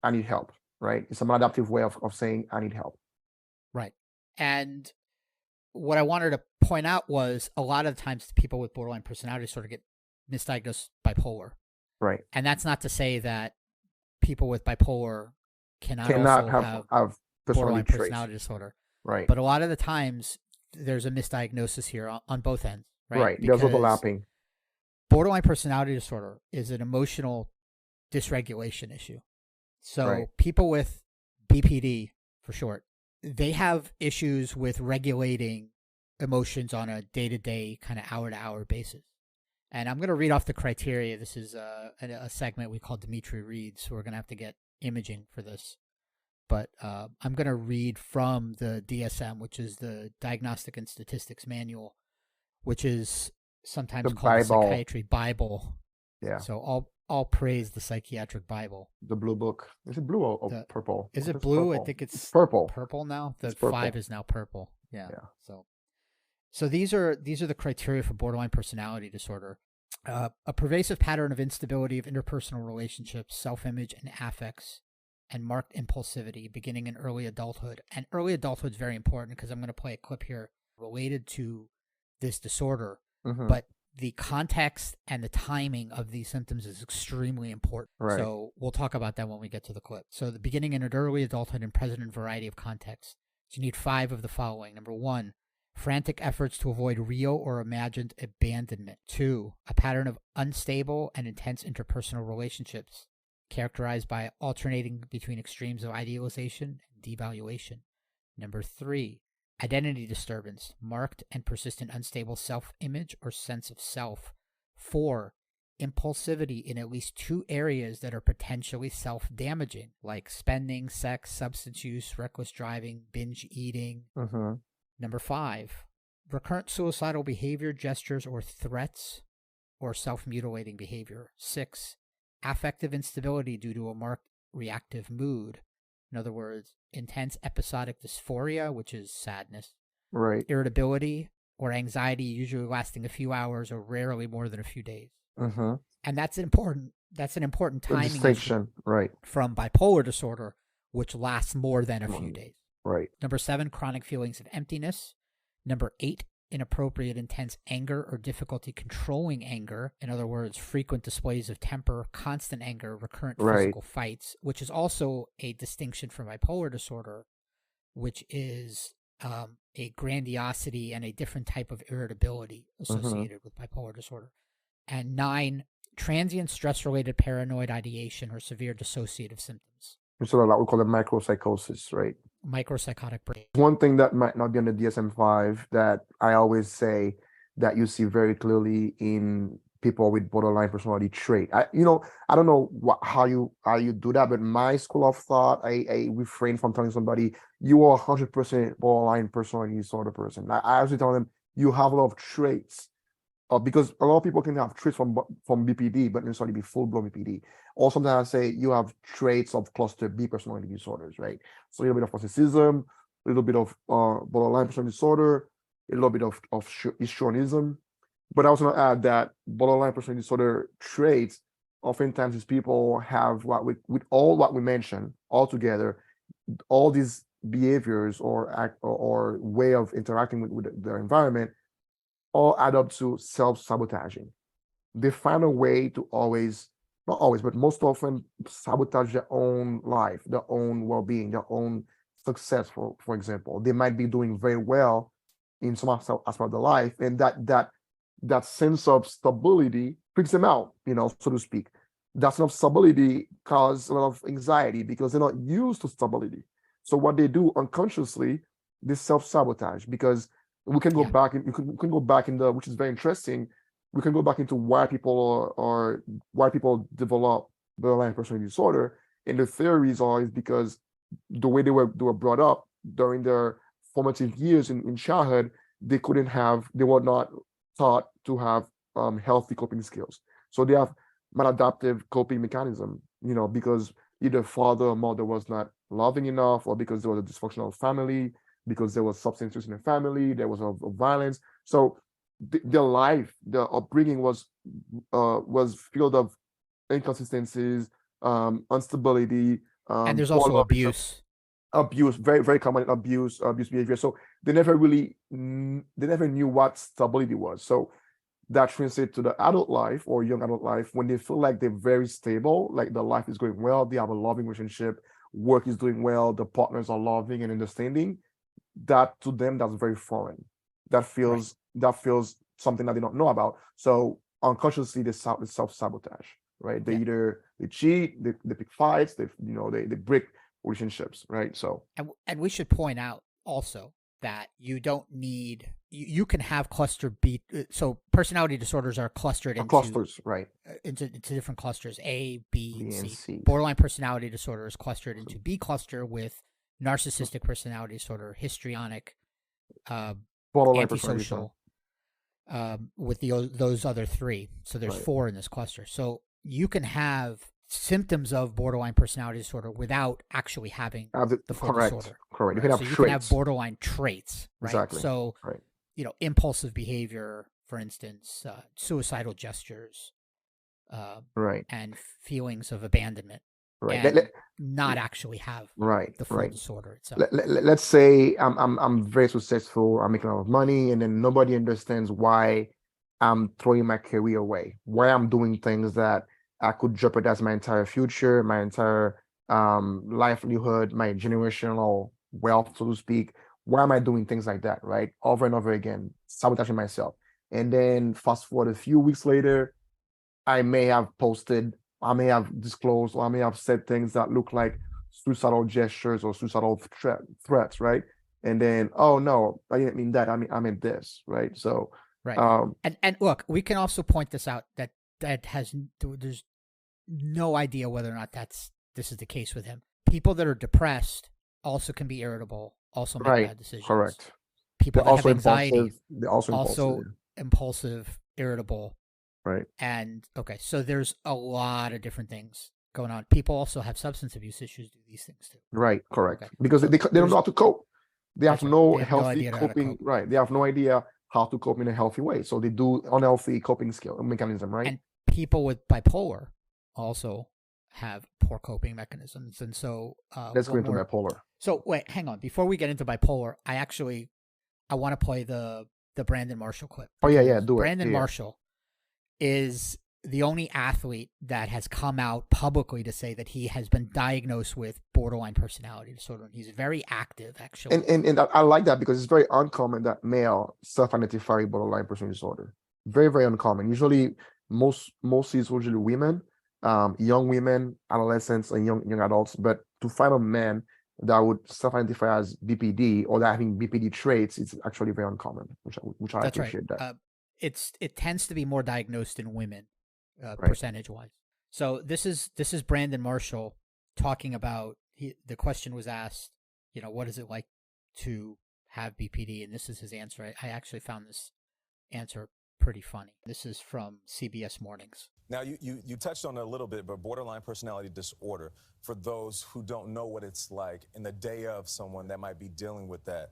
Speaker 3: I need help, right? It's a maladaptive way of saying, I need help. Right. And what I wanted to point out was a lot of the times people with borderline personality disorder get misdiagnosed bipolar. Right. And that's not to say that people with bipolar cannot also have borderline personality disorder. Right. But a lot of the times there's a misdiagnosis here on both ends. Right. There's overlapping. Borderline personality disorder is an emotional dysregulation issue. So people with BPD, for short, they have issues with regulating emotions on a day-to-day, kind of hour-to-hour basis. And I'm going to read off the criteria. This is a segment we call Dmitry Reads, so we're going to have to get imaging for this. But I'm going to read from the DSM, which is the Diagnostic and Statistics Manual, which is sometimes called the Psychiatry Bible. Yeah. So all praise the psychiatric Bible. The blue book. Is it blue or purple? Is it blue? Purple. I think it's purple. Purple now. The 5 is now purple. Yeah. So these are the criteria for borderline personality disorder. A pervasive pattern of instability of interpersonal relationships, self-image, and affects, and marked impulsivity beginning in early adulthood. And early adulthood is very important because I'm going to play a clip here related to this disorder. Mm-hmm. But the context and the timing of these symptoms is extremely important. Right. So we'll talk about that when we get to the clip. So the beginning in early adulthood and present in a variety of contexts. So you need 5 of the following. Number 1, frantic efforts to avoid real or imagined abandonment. 2, a pattern of unstable and intense interpersonal relationships characterized by alternating between extremes of idealization and devaluation. Number 3, identity disturbance, marked and persistent unstable self-image or sense of self. 4, impulsivity in at least 2 areas that are potentially self-damaging, like spending, sex, substance use, reckless driving, binge eating. Mm-hmm. Number 5, recurrent suicidal behavior, gestures, or threats, or self-mutilating behavior. 6, affective instability due to a marked reactive mood. In other words, intense episodic dysphoria, which is sadness. Right. Irritability or anxiety, usually lasting a few hours or rarely more than a few days. Mm-hmm. And that's an important timing distinction, right, from bipolar disorder, which lasts more than a few days. Right. Number 7, chronic feelings of emptiness. Number 8, inappropriate intense anger or difficulty controlling anger. In other words, frequent displays of temper, constant anger, recurrent physical fights, which is also a distinction from bipolar disorder, which is a grandiosity and a different type of irritability associated with bipolar disorder. And 9, transient stress-related paranoid ideation or severe dissociative symptoms. So that we call it micropsychosis, right? Micropsychotic break. One thing that might not be on the DSM-5 that I always say that you see very clearly in people with borderline personality trait. I don't know how you do that, but my school of thought, I refrain from telling somebody you are 100% borderline personality disorder person. I actually tell them you have a lot of traits. Because a lot of people can have traits from BPD, but necessarily be full-blown BPD. Or sometimes I say you have traits of cluster B personality disorders, right? So a little bit of narcissism, a little bit of borderline personality disorder, a little bit of histrionism. But I was going to add that borderline personality disorder traits, oftentimes these people have with all what we mentioned all together, all these behaviors or way of interacting with their environment all add up to self-sabotaging. They find a way to always, not always, but most often sabotage their own life, their own well-being, their own success. For example, they might be doing very well in some aspect of their life, and that sense of stability freaks them out, so to speak. That sense of stability causes a lot of anxiety because they're not used to stability. So what they do unconsciously, they self-sabotage, because we can go back and we can go back in the, which is very interesting. We can go back into why people or why people develop borderline personality disorder, and the theories are is because the way they were brought up during their formative years in childhood, they were not taught to have healthy coping skills. So they have maladaptive coping mechanism, because either father or mother was not loving enough, or because there was a dysfunctional family, because there was substance use in the family, there was a violence. So their life, their upbringing was filled of inconsistencies, instability,
Speaker 2: and there's also abuse.
Speaker 3: Very, very common abuse behavior. So they never knew what stability was. So that translates to the adult life or young adult life, when they feel like they're very stable, like the life is going well, they have a loving relationship, work is doing well, the partners are loving and understanding. That to them, that's very foreign. That feels something that they don't know about. So unconsciously, they self-sabotage, right? They either they cheat, they pick fights, they break relationships, right? So
Speaker 2: and we should point out also that you don't need, you can have cluster B. So personality disorders are clustered into
Speaker 3: clusters, right?
Speaker 2: Into different clusters, A, B, and
Speaker 3: C.
Speaker 2: Borderline personality disorder is clustered into B cluster with narcissistic personality disorder, histrionic, antisocial, with those other three. So there's 4 in this cluster. So you can have symptoms of borderline personality disorder without actually having the full disorder.
Speaker 3: Correct. You
Speaker 2: can
Speaker 3: have
Speaker 2: so
Speaker 3: traits.
Speaker 2: You can have borderline traits, right?
Speaker 3: Exactly.
Speaker 2: So, impulsive behavior, for instance, suicidal gestures, and feelings of abandonment, and not actually have the full disorder itself.
Speaker 3: Let's say I'm very successful, I'm making a lot of money, and then nobody understands why I'm throwing my career away, why I'm doing things that I could jeopardize my entire future, my entire livelihood, my generational wealth, so to speak. Why am I doing things like that, right? Over and over again, sabotaging myself. And then fast forward a few weeks later, I may have posted, I may have disclosed, or I may have said things that look like suicidal gestures or suicidal threats, right? And then, oh no, I didn't mean that. I meant this, right? So,
Speaker 2: and look, we can also point this out that there's no idea whether or not this is the case with him. People that are depressed also can be irritable, also make bad decisions.
Speaker 3: Correct.
Speaker 2: People that have anxiety,
Speaker 3: they're also
Speaker 2: impulsive, irritable.
Speaker 3: Right.
Speaker 2: And so there's a lot of different things going on. People also have substance abuse issues, do these things too.
Speaker 3: Right, correct. Because they don't know how to cope. They have no healthy coping. Right. They have no idea how to cope in a healthy way. So they do unhealthy coping mechanism, right?
Speaker 2: And people with bipolar also have poor coping mechanisms. And so
Speaker 3: let's go into bipolar.
Speaker 2: So wait, hang on. Before we get into bipolar, I want to play the Brandon Marshall clip.
Speaker 3: Oh yeah, do it.
Speaker 2: Brandon Marshall is the only athlete that has come out publicly to say that he has been diagnosed with borderline personality disorder. He's very active, actually.
Speaker 3: And I like that because it's very uncommon that male self-identify borderline personality disorder. Very, very uncommon. Usually, mostly it's usually women, young women, adolescents, and young adults. But to find a man that would self-identify as BPD or that having BPD traits, it's actually very uncommon, which I appreciate that.
Speaker 2: It tends to be more diagnosed in women, percentage-wise. So this is Brandon Marshall talking about. The question was asked, what is it like to have BPD, and this is his answer. I actually found this answer pretty funny. This is from CBS Mornings.
Speaker 7: Now, you touched on it a little bit, but borderline personality disorder, for those who don't know what it's like in the day of someone that might be dealing with that,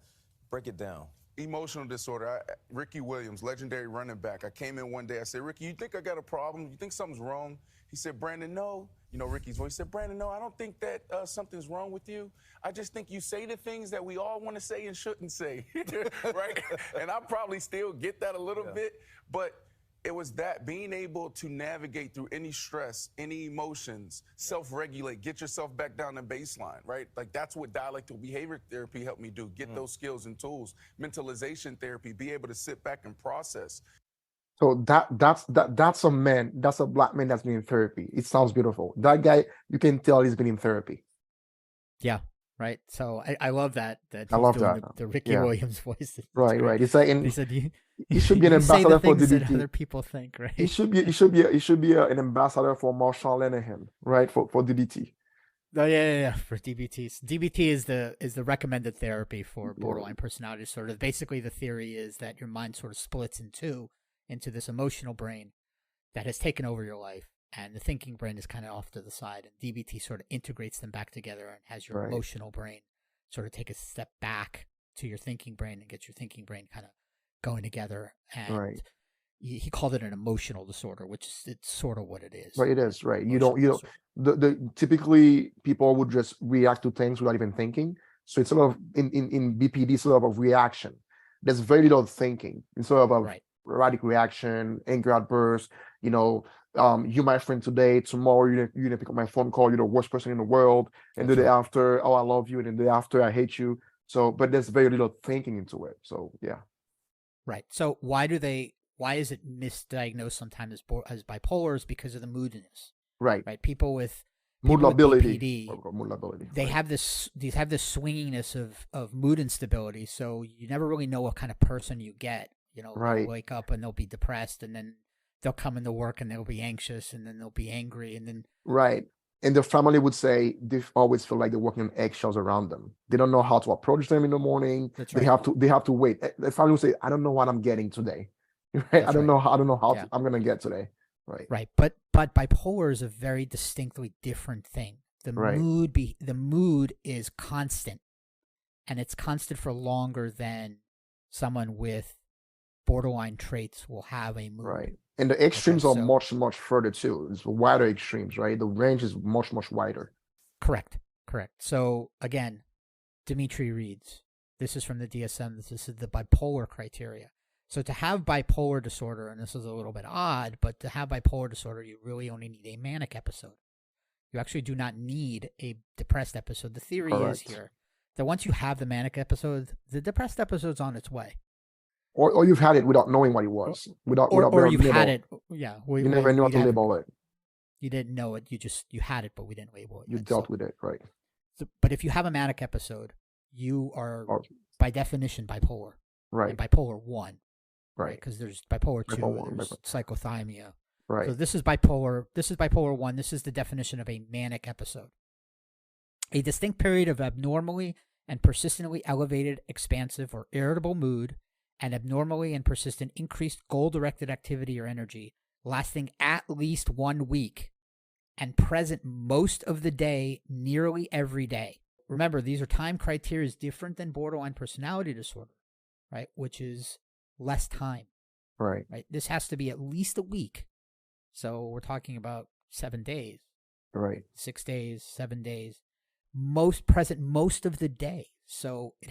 Speaker 7: break it down.
Speaker 8: emotional disorder. Ricky Williams, legendary running back. I came in one day. I said, Ricky, you think I got a problem? You think something's wrong? He said, Brandon, no. You know Ricky's voice. He said, Brandon, no, I don't think that something's wrong with you. I just think you say the things that we all want to say and shouldn't say, right? And I probably still get that a little bit, but it was that being able to navigate through any stress, any emotions, self-regulate, get yourself back down to baseline, right? Like that's what dialectical behavior therapy helped me do, get those skills and tools. Mentalization therapy, be able to sit back and process.
Speaker 3: So that's a man, that's a black man that's been in therapy. It sounds beautiful. That guy, you can tell he's been in therapy.
Speaker 2: Yeah. Right. So I love that.
Speaker 3: I love that.
Speaker 2: The Ricky Williams voice.
Speaker 3: Right. It's like
Speaker 2: he said
Speaker 3: he should be an ambassador for DBT.
Speaker 2: That other people think, right?
Speaker 3: He should be an ambassador for Marshall Lenihan, right? For DBT.
Speaker 2: Oh yeah. For DBT. DBT is the recommended therapy for borderline personality disorder. Basically, the theory is that your mind sort of splits in two, into this emotional brain that has taken over your life, and the thinking brain is kind of off to the side, and DBT sort of integrates them back together and has your emotional brain sort of take a step back to your thinking brain and get your thinking brain kind of going together. And he called it an emotional disorder, which is it's sort of what it is.
Speaker 3: Right, it is, right. You don't typically people would just react to things without even thinking. So it's sort of in BPD sort of a reaction. There's very little thinking. It's sort of a erratic reaction, anger outburst, you my friend today, tomorrow you're gonna pick up my phone call, you're the worst person in the world, and the day after, oh I love you, and the day after I hate you. So but there's very little thinking into it. So yeah.
Speaker 2: Right. So why is it misdiagnosed sometimes as bipolar? Is because of the moodiness.
Speaker 3: Right.
Speaker 2: People with
Speaker 3: mood lability.
Speaker 2: They have this swinginess of mood instability. So you never really know what kind of person you get. They'll wake up and they'll be depressed, and then they'll come into work and they'll be anxious, and then they'll be angry, and then
Speaker 3: and the family would say they always feel like they're walking on eggshells around them. They don't know how to approach them in the morning.
Speaker 2: That's
Speaker 3: right. They have to wait. The family would say, I don't know what I'm getting today. Right? I don't know how I'm gonna get today.
Speaker 2: Right. But bipolar is a very distinctly different thing. The mood is constant, and it's constant for longer than someone with borderline traits will have a mood.
Speaker 3: Right. And the extremes are much, much further too. It's wider extremes, right? The range is much, much wider.
Speaker 2: Correct. So again, Dmitry reads, this is from the DSM, this is the bipolar criteria. So to have bipolar disorder, and this is a little bit odd, but to have bipolar disorder, you really only need a manic episode. You actually do not need a depressed episode. The theory is here that once you have the manic episode, the depressed episode's on its way.
Speaker 3: Or you've had it without knowing what it was.
Speaker 2: Or you've had it. Yeah.
Speaker 3: You never knew how to label it.
Speaker 2: You didn't know it. You had it, but we didn't label it.
Speaker 3: You dealt with it, right.
Speaker 2: So, but if you have a manic episode, you are, by definition, bipolar.
Speaker 3: Right.
Speaker 2: And bipolar 1.
Speaker 3: Right.
Speaker 2: Because there's bipolar 2, there's psychothymia.
Speaker 3: Right.
Speaker 2: So this is bipolar 1. This is the definition of a manic episode. A distinct period of abnormally and persistently elevated, expansive, or irritable mood, and abnormally and persistent increased goal-directed activity or energy, lasting at least 1 week, and present most of the day, nearly every day. Remember, these are time criteria different than borderline personality disorder, right? Which is less time.
Speaker 3: Right.
Speaker 2: This has to be at least a week. So we're talking about 7 days.
Speaker 3: Right.
Speaker 2: 6 days, 7 days. Present most of the day. So it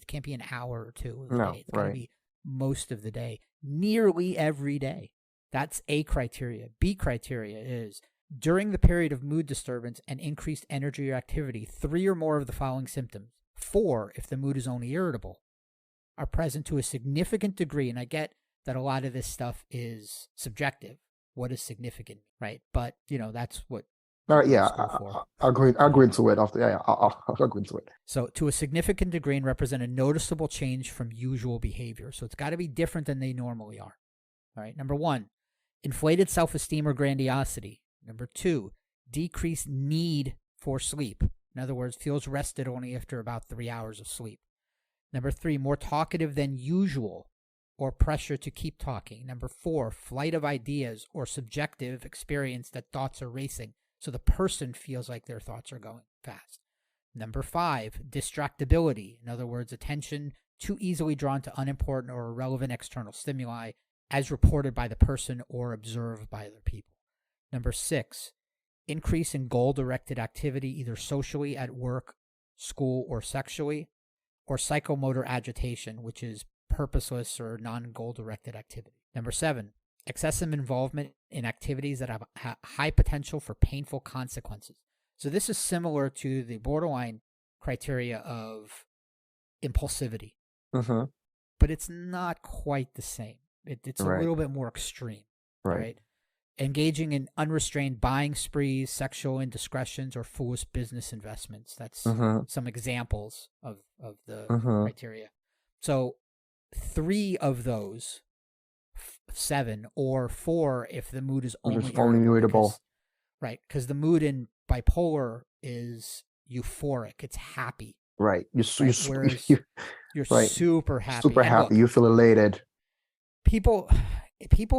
Speaker 2: can't be an hour or two of the day. It's got to be most of the day, nearly every day. That's A criteria. B criteria is during the period of mood disturbance and increased energy or activity, 3 or more of the following symptoms. 4, if the mood is only irritable, are present to a significant degree. And I get that a lot of this stuff is subjective. What is significant, right? But, that's what.
Speaker 3: I'll go into it after. I'll go into it.
Speaker 2: So to a significant degree and represent a noticeable change from usual behavior. So it's got to be different than they normally are. All right. Number 1, inflated self-esteem or grandiosity. Number 2, decreased need for sleep. In other words, feels rested only after about 3 hours of sleep. Number 3, more talkative than usual or pressure to keep talking. Number 4, flight of ideas or subjective experience that thoughts are racing. So the person feels like their thoughts are going fast. Number 5, distractibility. In other words, attention too easily drawn to unimportant or irrelevant external stimuli as reported by the person or observed by other people. Number 6, increase in goal-directed activity, either socially, at work, school, or sexually, or psychomotor agitation, which is purposeless or non-goal-directed activity. Number 7, excessive involvement in activities that have high potential for painful consequences. So this is similar to the borderline criteria of impulsivity, but it's not quite the same. It's a little bit more extreme, right? Engaging in unrestrained buying sprees, sexual indiscretions, or foolish business investments. That's some examples of the criteria. So 3 of those, 7 or 4 if the mood is only
Speaker 3: irritable.
Speaker 2: Because the mood in bipolar is euphoric. It's happy.
Speaker 3: Right. You're
Speaker 2: super happy.
Speaker 3: Super happy. You feel elated.
Speaker 2: People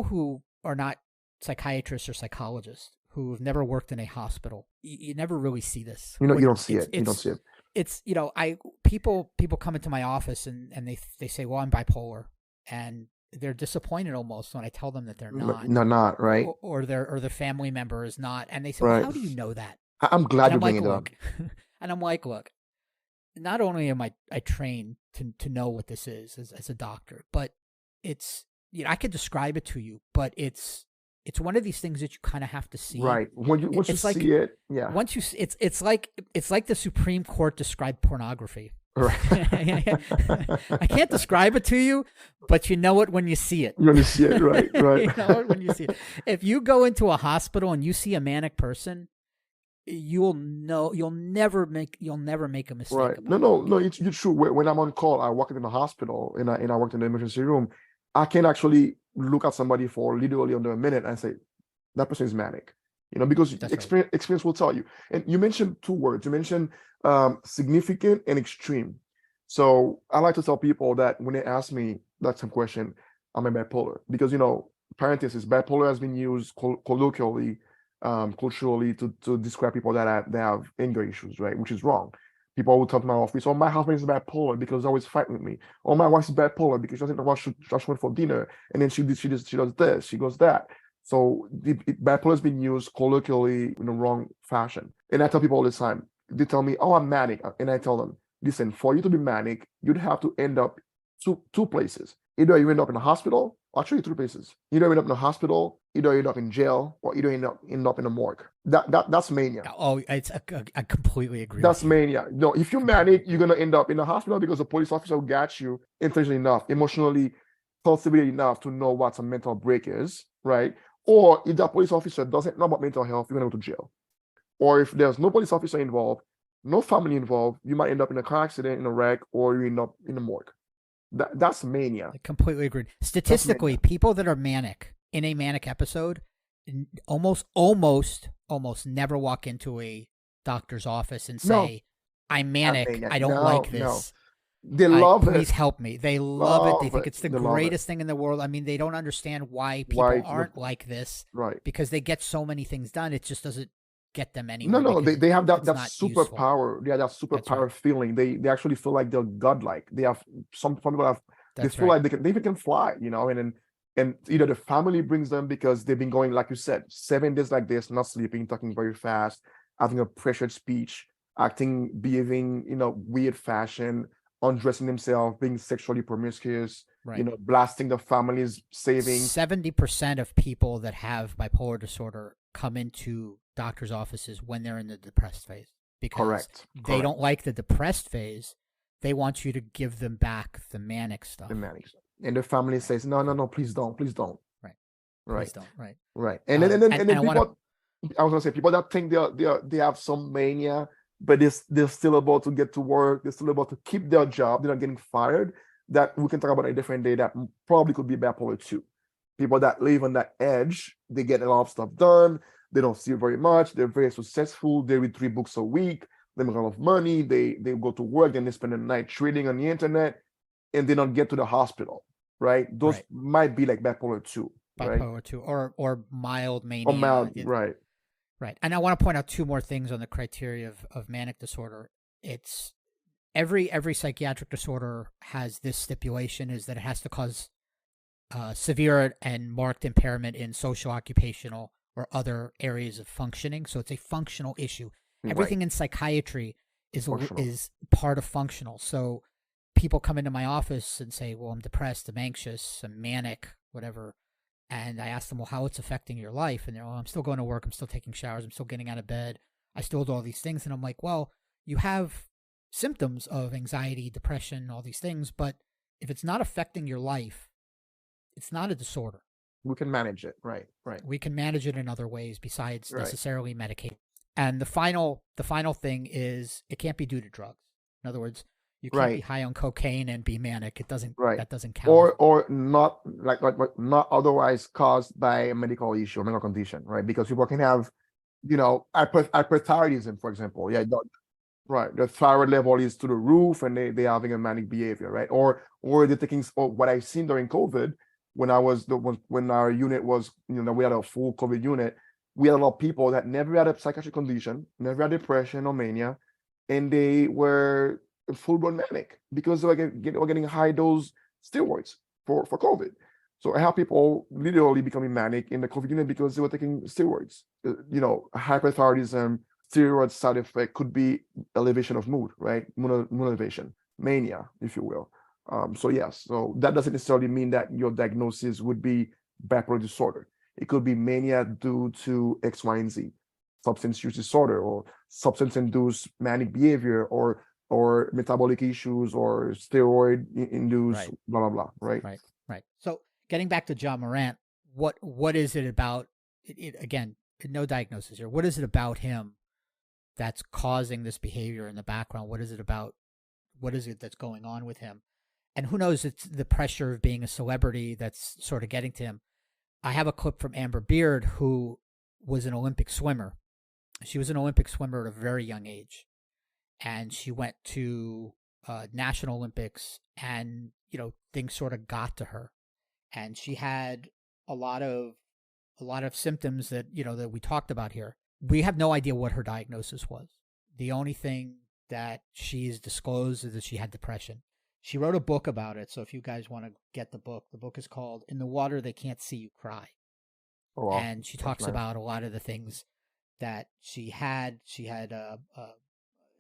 Speaker 2: who are not psychiatrists or psychologists, who have never worked in a hospital, you never really see this.
Speaker 3: You don't see it. You don't see it.
Speaker 2: It's, people come into my office and they say, well, I'm bipolar, and they're disappointed almost when I tell them that they're not.
Speaker 3: No, not right.
Speaker 2: Or their family member is not, and they say, well, how do you know that?
Speaker 3: I'm glad you're bringing it up.
Speaker 2: And I'm like, look, not only am I trained to know what this is as a doctor, but it's, I could describe it to you, but it's one of these things that you kind of have to see.
Speaker 3: Right. Once you see it, yeah.
Speaker 2: Once you, it's like the Supreme Court described pornography.
Speaker 3: Right.
Speaker 2: I can't describe it to you, but you know it when you see it.
Speaker 3: You see it, right? Right.
Speaker 2: You know it when you see it. If you go into a hospital and you see a manic person, you'll never make a mistake.
Speaker 3: Right. No. It's true. When I'm on call, I work in the hospital and I worked in the emergency room. I can actually look at somebody for literally under a minute and say, that person is manic. Because experience will tell you. And you mentioned 2 words. You mentioned significant and extreme. So I like to tell people that when they ask me that same question, I'm a bipolar. Because, parenthesis, bipolar has been used colloquially, culturally to describe people that have anger issues, right? Which is wrong. People will come to my office, oh, my husband is bipolar because they always fight with me. Oh, my wife is bipolar because she doesn't know what she went for dinner. And then she does this, she goes that. So bipolar has been used colloquially in the wrong fashion. And I tell people all the time, they tell me, oh, I'm manic. And I tell them, listen, for you to be manic, you'd have to end up two places. Either you end up in a hospital, I'll show you 3 places. Either you end up in a hospital, either you end up in jail, or either you end up in a morgue. That's mania.
Speaker 2: Oh, I completely agree.
Speaker 3: That's mania. No, if you're manic, you're gonna end up in a hospital because a police officer got you intelligently enough, emotionally cultivated enough to know what a mental break is, right? Or if that police officer doesn't know about mental health, you're gonna go to jail. Or if there's no police officer involved, no family involved, you might end up in a car accident, in a wreck, or you end up in a morgue. That's mania.
Speaker 2: I completely agree. Statistically, people that are manic in a manic episode almost never walk into a doctor's office and say, I'm manic. I don't like this.
Speaker 3: No. They love it.
Speaker 2: Please help me. They love it. They think it's the greatest thing in the world. I mean, they don't understand why people aren't like this.
Speaker 3: Right.
Speaker 2: Because they get so many things done. It just doesn't get them anywhere.
Speaker 3: No, they have that superpower. They have that superpower feeling. They actually feel like they're godlike. They have some people have. They feel like they can fly, and either the family brings them because they've been going, like you said, 7 days like this, not sleeping, talking very fast, having a pressured speech, behaving, weird fashion, undressing themselves, being sexually promiscuous, blasting the families, saving.
Speaker 2: 70% of people that have bipolar disorder come into doctors' offices when they're in the depressed phase. Because they don't like the depressed phase. They want you to give them back the manic stuff.
Speaker 3: And the family says, no, please don't. Right.
Speaker 2: Please don't. Right.
Speaker 3: Right. And then people, I was gonna say, people that think they have some mania, but they're still about to get to work, they're still about to keep their job, they're not getting fired. That we can talk about a different day. That probably could be bipolar too. People that live on that edge, they get a lot of stuff done. They don't see very much. They're very successful. They read 3 books a week. They make a lot of money. They go to work and they spend the night trading on the internet, and they don't get to the hospital. Right? Those might be like bipolar 2.
Speaker 2: Bipolar 2 or mild mania.
Speaker 3: Or mild, right.
Speaker 2: Right. And I want to point out 2 more things on the criteria of manic disorder. It's every psychiatric disorder has this stipulation, is that it has to cause severe and marked impairment in social, occupational, or other areas of functioning. So it's a functional issue. Everything in psychiatry is part of functional. So people come into my office and say, well, I'm depressed, I'm anxious, I'm manic, whatever. And I ask them, well, how it's affecting your life? And they're, oh, I'm still going to work, I'm still taking showers, I'm still getting out of bed, I still do all these things. And I'm like, well, you have symptoms of anxiety, depression, all these things, but if it's not affecting your life, it's not a disorder.
Speaker 3: We can manage it. Right.
Speaker 2: We can manage it in other ways besides necessarily medicating. And the final thing is it can't be due to drugs. In other words, you can't be high on cocaine and be manic. It doesn't. That doesn't count.
Speaker 3: Or not not otherwise caused by a medical issue or medical condition, right? Because people can have, hyperthyroidism, for example. Yeah. The thyroid level is to the roof, and they're having a manic behavior, right? Or they're taking. Or what I've seen during COVID, when our unit was, we had a full COVID unit. We had a lot of people that never had a psychiatric condition, never had depression or mania, and they were full-blown manic because they were getting high-dose steroids for COVID. So I have people literally becoming manic in the COVID unit because they were taking steroids. Hyperthyroidism, steroid side effect could be elevation of mood, right? Mood elevation, mania, if you will. So that doesn't necessarily mean that your diagnosis would be bipolar disorder. It could be mania due to X, Y, and Z, substance use disorder, or substance-induced manic behavior, or metabolic issues, or steroid-induced, blah, blah, blah, right?
Speaker 2: Right. So getting back to Ja Morant, what is it about, again, no diagnosis here, what is it about him that's causing this behavior in the background? What is it about, what is it that's going on with him? And who knows, it's the pressure of being a celebrity that's sort of getting to him. I have a clip from Amber Beard, who was an Olympic swimmer. She was an Olympic swimmer at a very young age. And she went to National Olympics, and, things sort of got to her. And she had a lot of symptoms that, that we talked about here. We have no idea what her diagnosis was. The only thing that she's disclosed is that she had depression. She wrote a book about it, so if you guys want to get the book is called In the Water They Can't See You Cry. Oh, wow. And she talks about a lot of the things that she had. She had a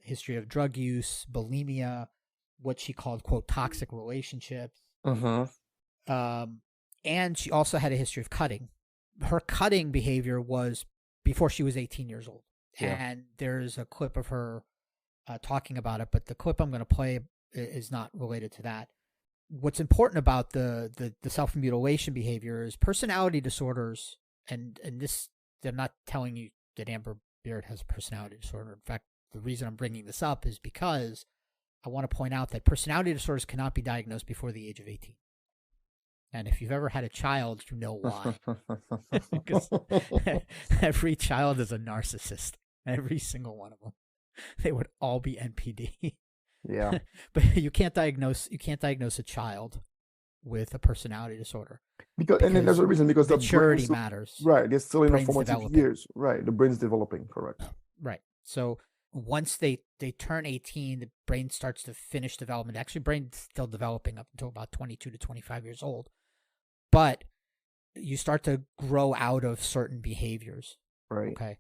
Speaker 2: history of drug use, bulimia, what she called, quote, toxic relationships. And she also had a history of cutting. Her cutting behavior was before she was 18 years old. Yeah. And there's a clip of her talking about it, but the clip I'm going to play is not related to that. What's important about the self-mutilation behavior is personality disorders, and this, I'm not telling you that Amber Beard has a personality disorder. In fact, the reason I'm bringing this up is because I want to point out that personality disorders cannot be diagnosed before the age of 18. And if you've ever had a child, you know why. Because every child is a narcissist. Every single one of them. They would all be NPD.
Speaker 3: Yeah.
Speaker 2: But you can't diagnose a child with a personality disorder.
Speaker 3: Because and then there's a reason, because
Speaker 2: maturity matters.
Speaker 3: Right. They're still in the formative years. Right. The brain's developing, correct.
Speaker 2: Right. So once they turn 18, the brain starts to finish development. Actually, brain's still developing up until about 22 to 25 years old. But you start to grow out of certain behaviors.
Speaker 3: Right.
Speaker 2: Okay.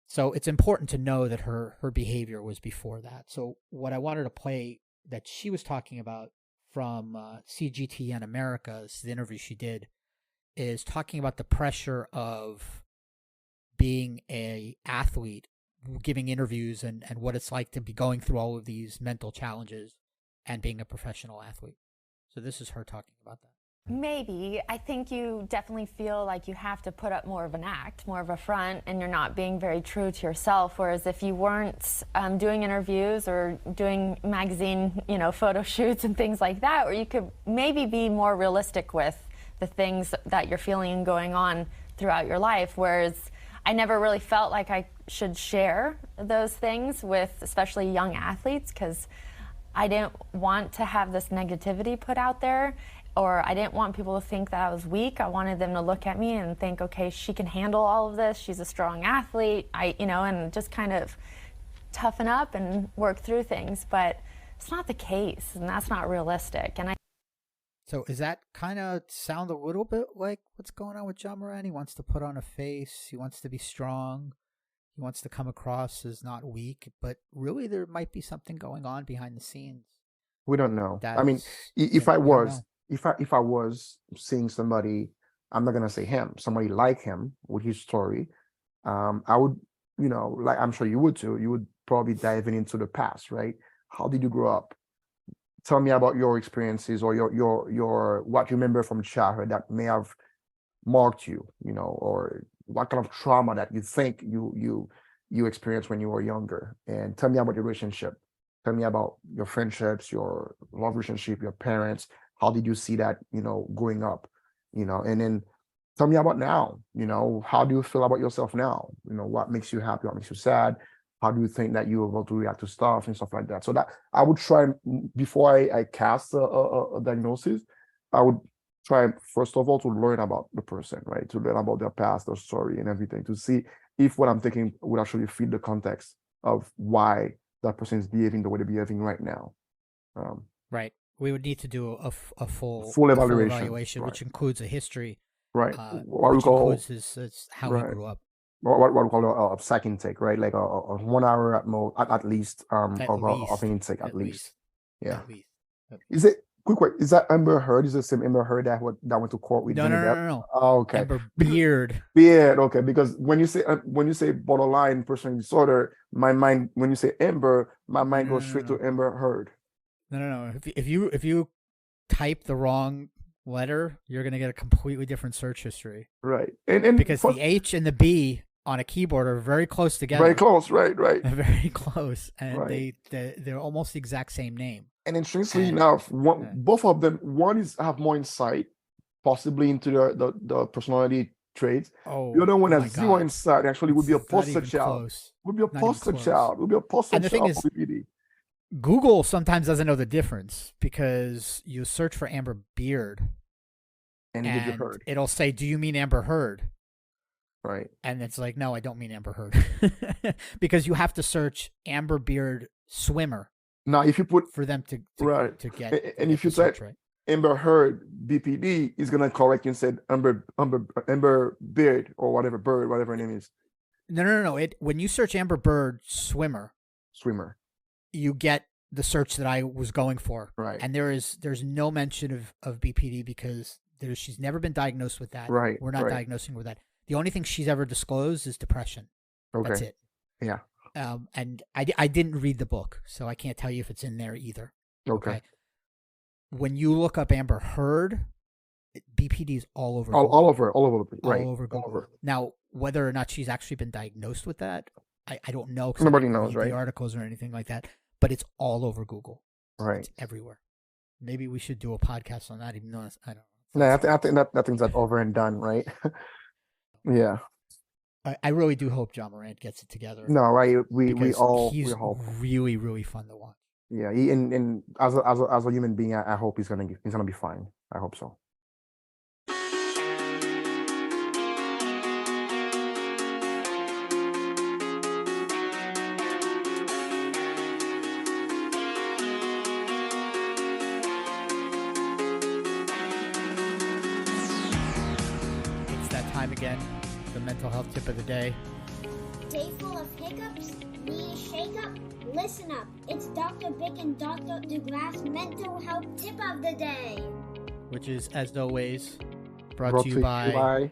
Speaker 2: So it's important to know that her behavior was before that. So what I wanted to play that she was talking about from CGTN America, this is the interview she did, is talking about the pressure of being a athlete, giving interviews, and what it's like to be going through all of these mental challenges and being a professional athlete. So this is her talking about that.
Speaker 9: Maybe. I think you definitely feel like you have to put up more of an act, more of a front, and you're not being very true to yourself. Whereas if you weren't doing interviews or doing magazine, photo shoots and things like that, where you could maybe be more realistic with the things that you're feeling and going on throughout your life. Whereas I never really felt like I should share those things with especially young athletes, because I didn't want to have this negativity put out there. Or I didn't want people to think that I was weak. I wanted them to look at me and think, okay, she can handle all of this. She's a strong athlete. And just kind of toughen up and work through things. But it's not the case, and that's not realistic. And
Speaker 2: So is that kind of sound a little bit like what's going on with Ja Morant? He wants to put on a face. He wants to be strong. He wants to come across as not weak. But really, there might be something going on behind the scenes.
Speaker 3: We don't know.
Speaker 2: That's,
Speaker 3: I mean, if
Speaker 2: yeah,
Speaker 3: I
Speaker 2: we don't
Speaker 3: was,
Speaker 2: know.
Speaker 3: if I was seeing somebody, I'm not gonna say him, somebody like him with his story, I would, you know, like I'm sure you would too. You would probably diving into the past, right? How did you grow up? Tell me about your experiences or your what you remember from childhood that may have marked you, you know, or what kind of trauma that you think you experienced when you were younger. And tell me about your relationship. Tell me about your friendships, your love relationship, your parents. How did you see that, you know, growing up, you know? And then tell me about now, you know, how do you feel about yourself now? You know, what makes you happy, what makes you sad? How do you think that you're able to react to stuff and stuff like that? So that I would try, before I cast a diagnosis, I would try, first of all, to learn about the person, right? To learn about their past, their story and everything, to see if what I'm thinking would actually fit the context of why that person is behaving the way they're behaving right now.
Speaker 2: Right. We would need to do a full
Speaker 3: evaluation,
Speaker 2: right, which
Speaker 3: right.
Speaker 2: includes a history.
Speaker 3: Right.
Speaker 2: What which includes his how
Speaker 3: right.
Speaker 2: he grew up.
Speaker 3: What we call a psych intake, right? Like a 1 hour at least of an intake at least. Yeah.
Speaker 2: At least.
Speaker 3: Is it quick? Is that Amber Heard? Is the same Amber Heard that went to court with Johnny Depp?
Speaker 2: No.
Speaker 3: Oh, okay.
Speaker 2: Amber Beard.
Speaker 3: Beard. Okay, because when you say borderline personality disorder, my mind, when you say Amber, my mind goes straight to Amber Heard.
Speaker 2: No. If you type the wrong letter, you're gonna get a completely different search history.
Speaker 3: Right. And
Speaker 2: because the H and the B on a keyboard are very close together.
Speaker 3: Very close, right.
Speaker 2: Very close, and
Speaker 3: right.
Speaker 2: they're almost the exact same name.
Speaker 3: And interestingly enough, both of them, one is have more insight, possibly into the personality traits. The other one has zero insight. Actually, would be a poster child. Would be a poster child. Would be a poster child.
Speaker 2: And the thing is, Google sometimes doesn't know the difference because you search for Amber Beard,
Speaker 3: and
Speaker 2: it'll say, "Do you mean Amber Heard?"
Speaker 3: Right.
Speaker 2: And it's like, no, I don't mean Amber Heard, because you have to search Amber Beard swimmer.
Speaker 3: Now, if you put
Speaker 2: for them to get,
Speaker 3: and if you type Amber Heard BPD, is gonna correct you and said Amber Beard or whatever her name is.
Speaker 2: No. When you search Amber Beard swimmer, you get the search that I was going for.
Speaker 3: Right.
Speaker 2: And there's no mention of BPD because she's never been diagnosed with that.
Speaker 3: Right.
Speaker 2: We're not diagnosing with that. The only thing she's ever disclosed is depression.
Speaker 3: Okay.
Speaker 2: That's it.
Speaker 3: Yeah.
Speaker 2: And I didn't read the book, so I can't tell you if it's in there either.
Speaker 3: Okay.
Speaker 2: When you look up Amber Heard, BPD is all over.
Speaker 3: All over
Speaker 2: Google. All over. Now, whether or not she's actually been diagnosed with that, I don't know.
Speaker 3: Nobody knows, right?
Speaker 2: The articles or anything like that, but it's all over Google.
Speaker 3: Right.
Speaker 2: It's everywhere. Maybe we should do a podcast on that, even though I don't know.
Speaker 3: No, I think that thing's over and done, right? Yeah.
Speaker 2: I really do hope Ja Morant gets it together.
Speaker 3: No, right?
Speaker 2: He's really, really fun to watch.
Speaker 3: Yeah, and as a human being, I hope he's gonna be fine. I hope so.
Speaker 2: It's that time again. The mental health tip of the day.
Speaker 6: Day full of hiccups, knees shake up, listen up. It's Dr. Bick and Dr. DeGraff's mental health tip of the day.
Speaker 2: Which is, as always, brought to you by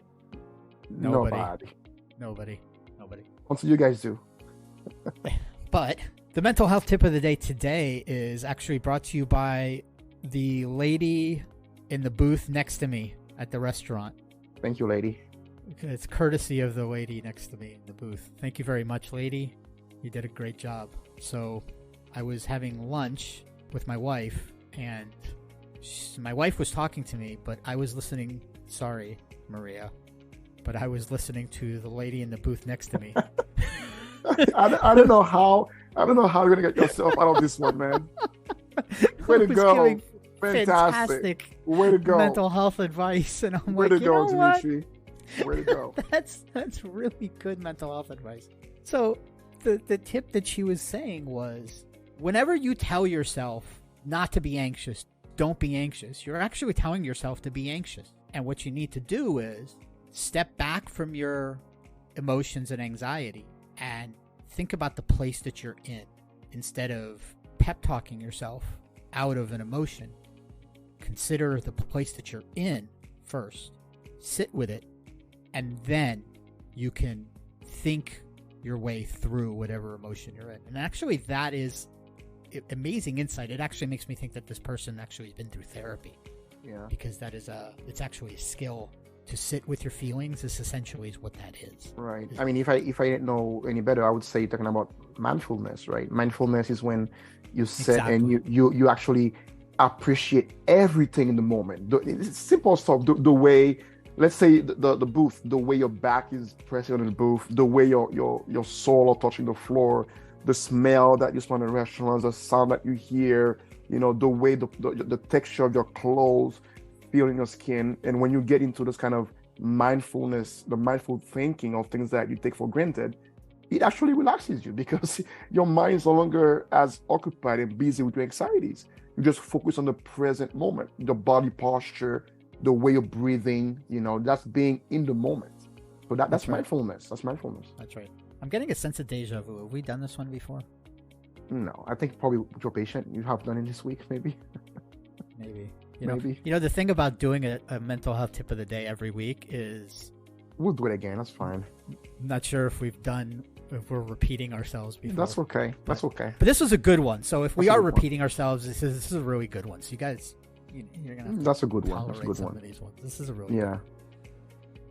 Speaker 3: nobody.
Speaker 2: Until
Speaker 3: you guys do.
Speaker 2: But the mental health tip of the day today is actually brought to you by the lady in the booth next to me at the restaurant.
Speaker 3: Thank you, lady.
Speaker 2: It's courtesy of the lady next to me in the booth. Thank you very much, lady. You did a great job. So I was having lunch with my wife, and my wife was talking to me, but I was listening. Sorry, Maria. But I was listening to the lady in the booth next to me.
Speaker 3: I don't know how you're gonna get yourself out of this one, man. Way to go. Fantastic. Way to go.
Speaker 2: Mental health advice. And I'm
Speaker 3: Way
Speaker 2: like,
Speaker 3: to go, Dmitry. Way to go.
Speaker 2: That's really good mental health advice. So the tip that she was saying was, whenever you tell yourself not to be anxious, don't be anxious, you're actually telling yourself to be anxious. And what you need to do is step back from your emotions and anxiety and think about the place that you're in. Instead of pep talking yourself out of an emotion, consider the place that you're in first. Sit with it, and then you can think your way through whatever emotion you're in. And actually, that is amazing insight. It actually makes me think that this person actually has been through therapy.
Speaker 3: Yeah.
Speaker 2: Because it's actually a skill to sit with your feelings. This essentially is what that is.
Speaker 3: Right. I mean, if I didn't know any better, I would say talking about mindfulness, right? Mindfulness is when you sit and you actually appreciate everything in the moment. It's simple stuff. The way, let's say the booth, the way your back is pressing on the booth, the way your sole are touching the floor, the smell that you smell in restaurants, the sound that you hear, the way the texture of your clothes feel in your skin. And when you get into this kind of mindfulness, the mindful thinking of things that you take for granted, it actually relaxes you because your mind is no longer as occupied and busy with your anxieties. You just focus on the present moment, the body posture, the way you're breathing, that's being in the moment. So that's mindfulness. That's mindfulness.
Speaker 2: That's right. I'm getting a sense of deja vu. Have we done this one before?
Speaker 3: No, I think probably with your patient, you have done it this week, maybe.
Speaker 2: Maybe.
Speaker 3: Maybe.
Speaker 2: The thing about doing a mental health tip of the day every week is...
Speaker 3: We'll do it again. That's fine.
Speaker 2: I'm not sure if we're repeating ourselves before.
Speaker 3: That's okay. That's okay.
Speaker 2: But this was a good one. So if we are repeating ourselves, this is a really good one. So you guys, you're going to have to
Speaker 3: That's a good one. That's a good
Speaker 2: some
Speaker 3: one.
Speaker 2: of these ones. This is a really
Speaker 3: Yeah.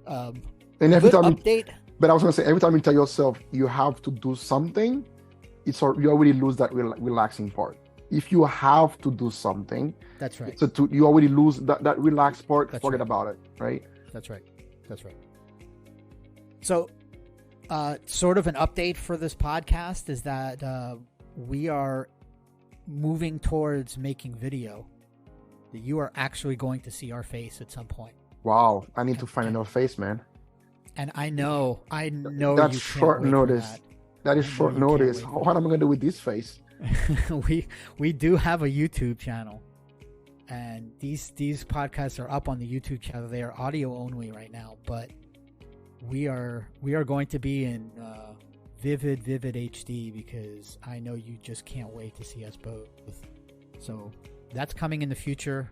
Speaker 2: good.
Speaker 3: And every time
Speaker 2: update.
Speaker 3: But I was going to say, every time you tell yourself you have to do something, you already lose that relaxing part. If you have to do something,
Speaker 2: that's right.
Speaker 3: So you already lose that relaxed part.
Speaker 2: That's
Speaker 3: forget
Speaker 2: right.
Speaker 3: about it, right?
Speaker 2: That's right. So, sort of an update for this podcast is that we are moving towards making video. That you are actually going to see our face at some point.
Speaker 3: Wow, I need to find another face, man.
Speaker 2: And I know.
Speaker 3: That's
Speaker 2: you
Speaker 3: short notice. That is short notice. What am I going to do with this face?
Speaker 2: we do have a YouTube channel, and these podcasts are up on the YouTube channel. They are audio only right now, but we are going to be in vivid HD because I know you just can't wait to see us both. So that's coming in the future.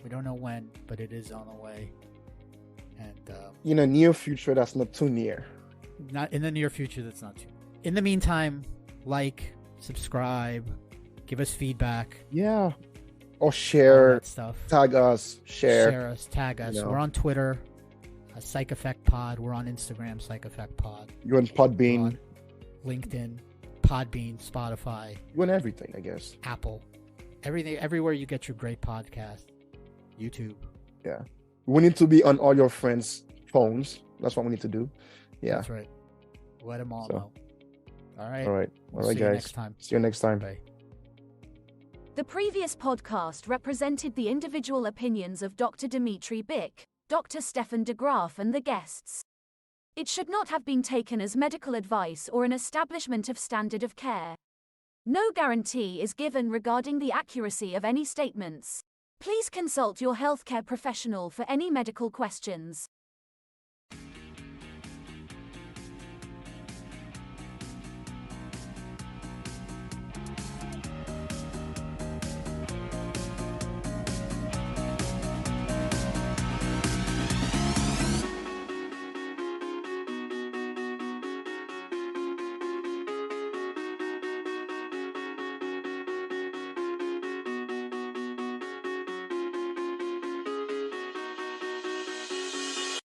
Speaker 2: We don't know when, but it is on the way. And
Speaker 3: near future, that's not too near.
Speaker 2: Not in the near future. That's not too. In the meantime, subscribe, give us feedback.
Speaker 3: Yeah. Or share
Speaker 2: that stuff.
Speaker 3: Tag us, share
Speaker 2: us, tag us. We're on Twitter, Psych Effect Pod. We're on Instagram, Psych Effect Pod.
Speaker 3: You're on Podbean.
Speaker 2: On LinkedIn, Podbean, Spotify.
Speaker 3: You're on everything, I guess.
Speaker 2: Apple. Everything, everywhere you get your great podcast. YouTube.
Speaker 3: Yeah. We need to be on all your friends' phones. That's what we need to do. Yeah.
Speaker 2: That's right. Let them all know. All right.
Speaker 3: All right.
Speaker 2: We'll
Speaker 3: all right,
Speaker 2: see
Speaker 3: guys.
Speaker 2: You next time.
Speaker 3: See you next time.
Speaker 2: Bye.
Speaker 1: The previous podcast represented the individual opinions of Dr. Dmitry Bick, Dr. Stefan de Graaf and the guests. It should not have been taken as medical advice or an establishment of standard of care. No guarantee is given regarding the accuracy of any statements. Please consult your healthcare professional for any medical questions.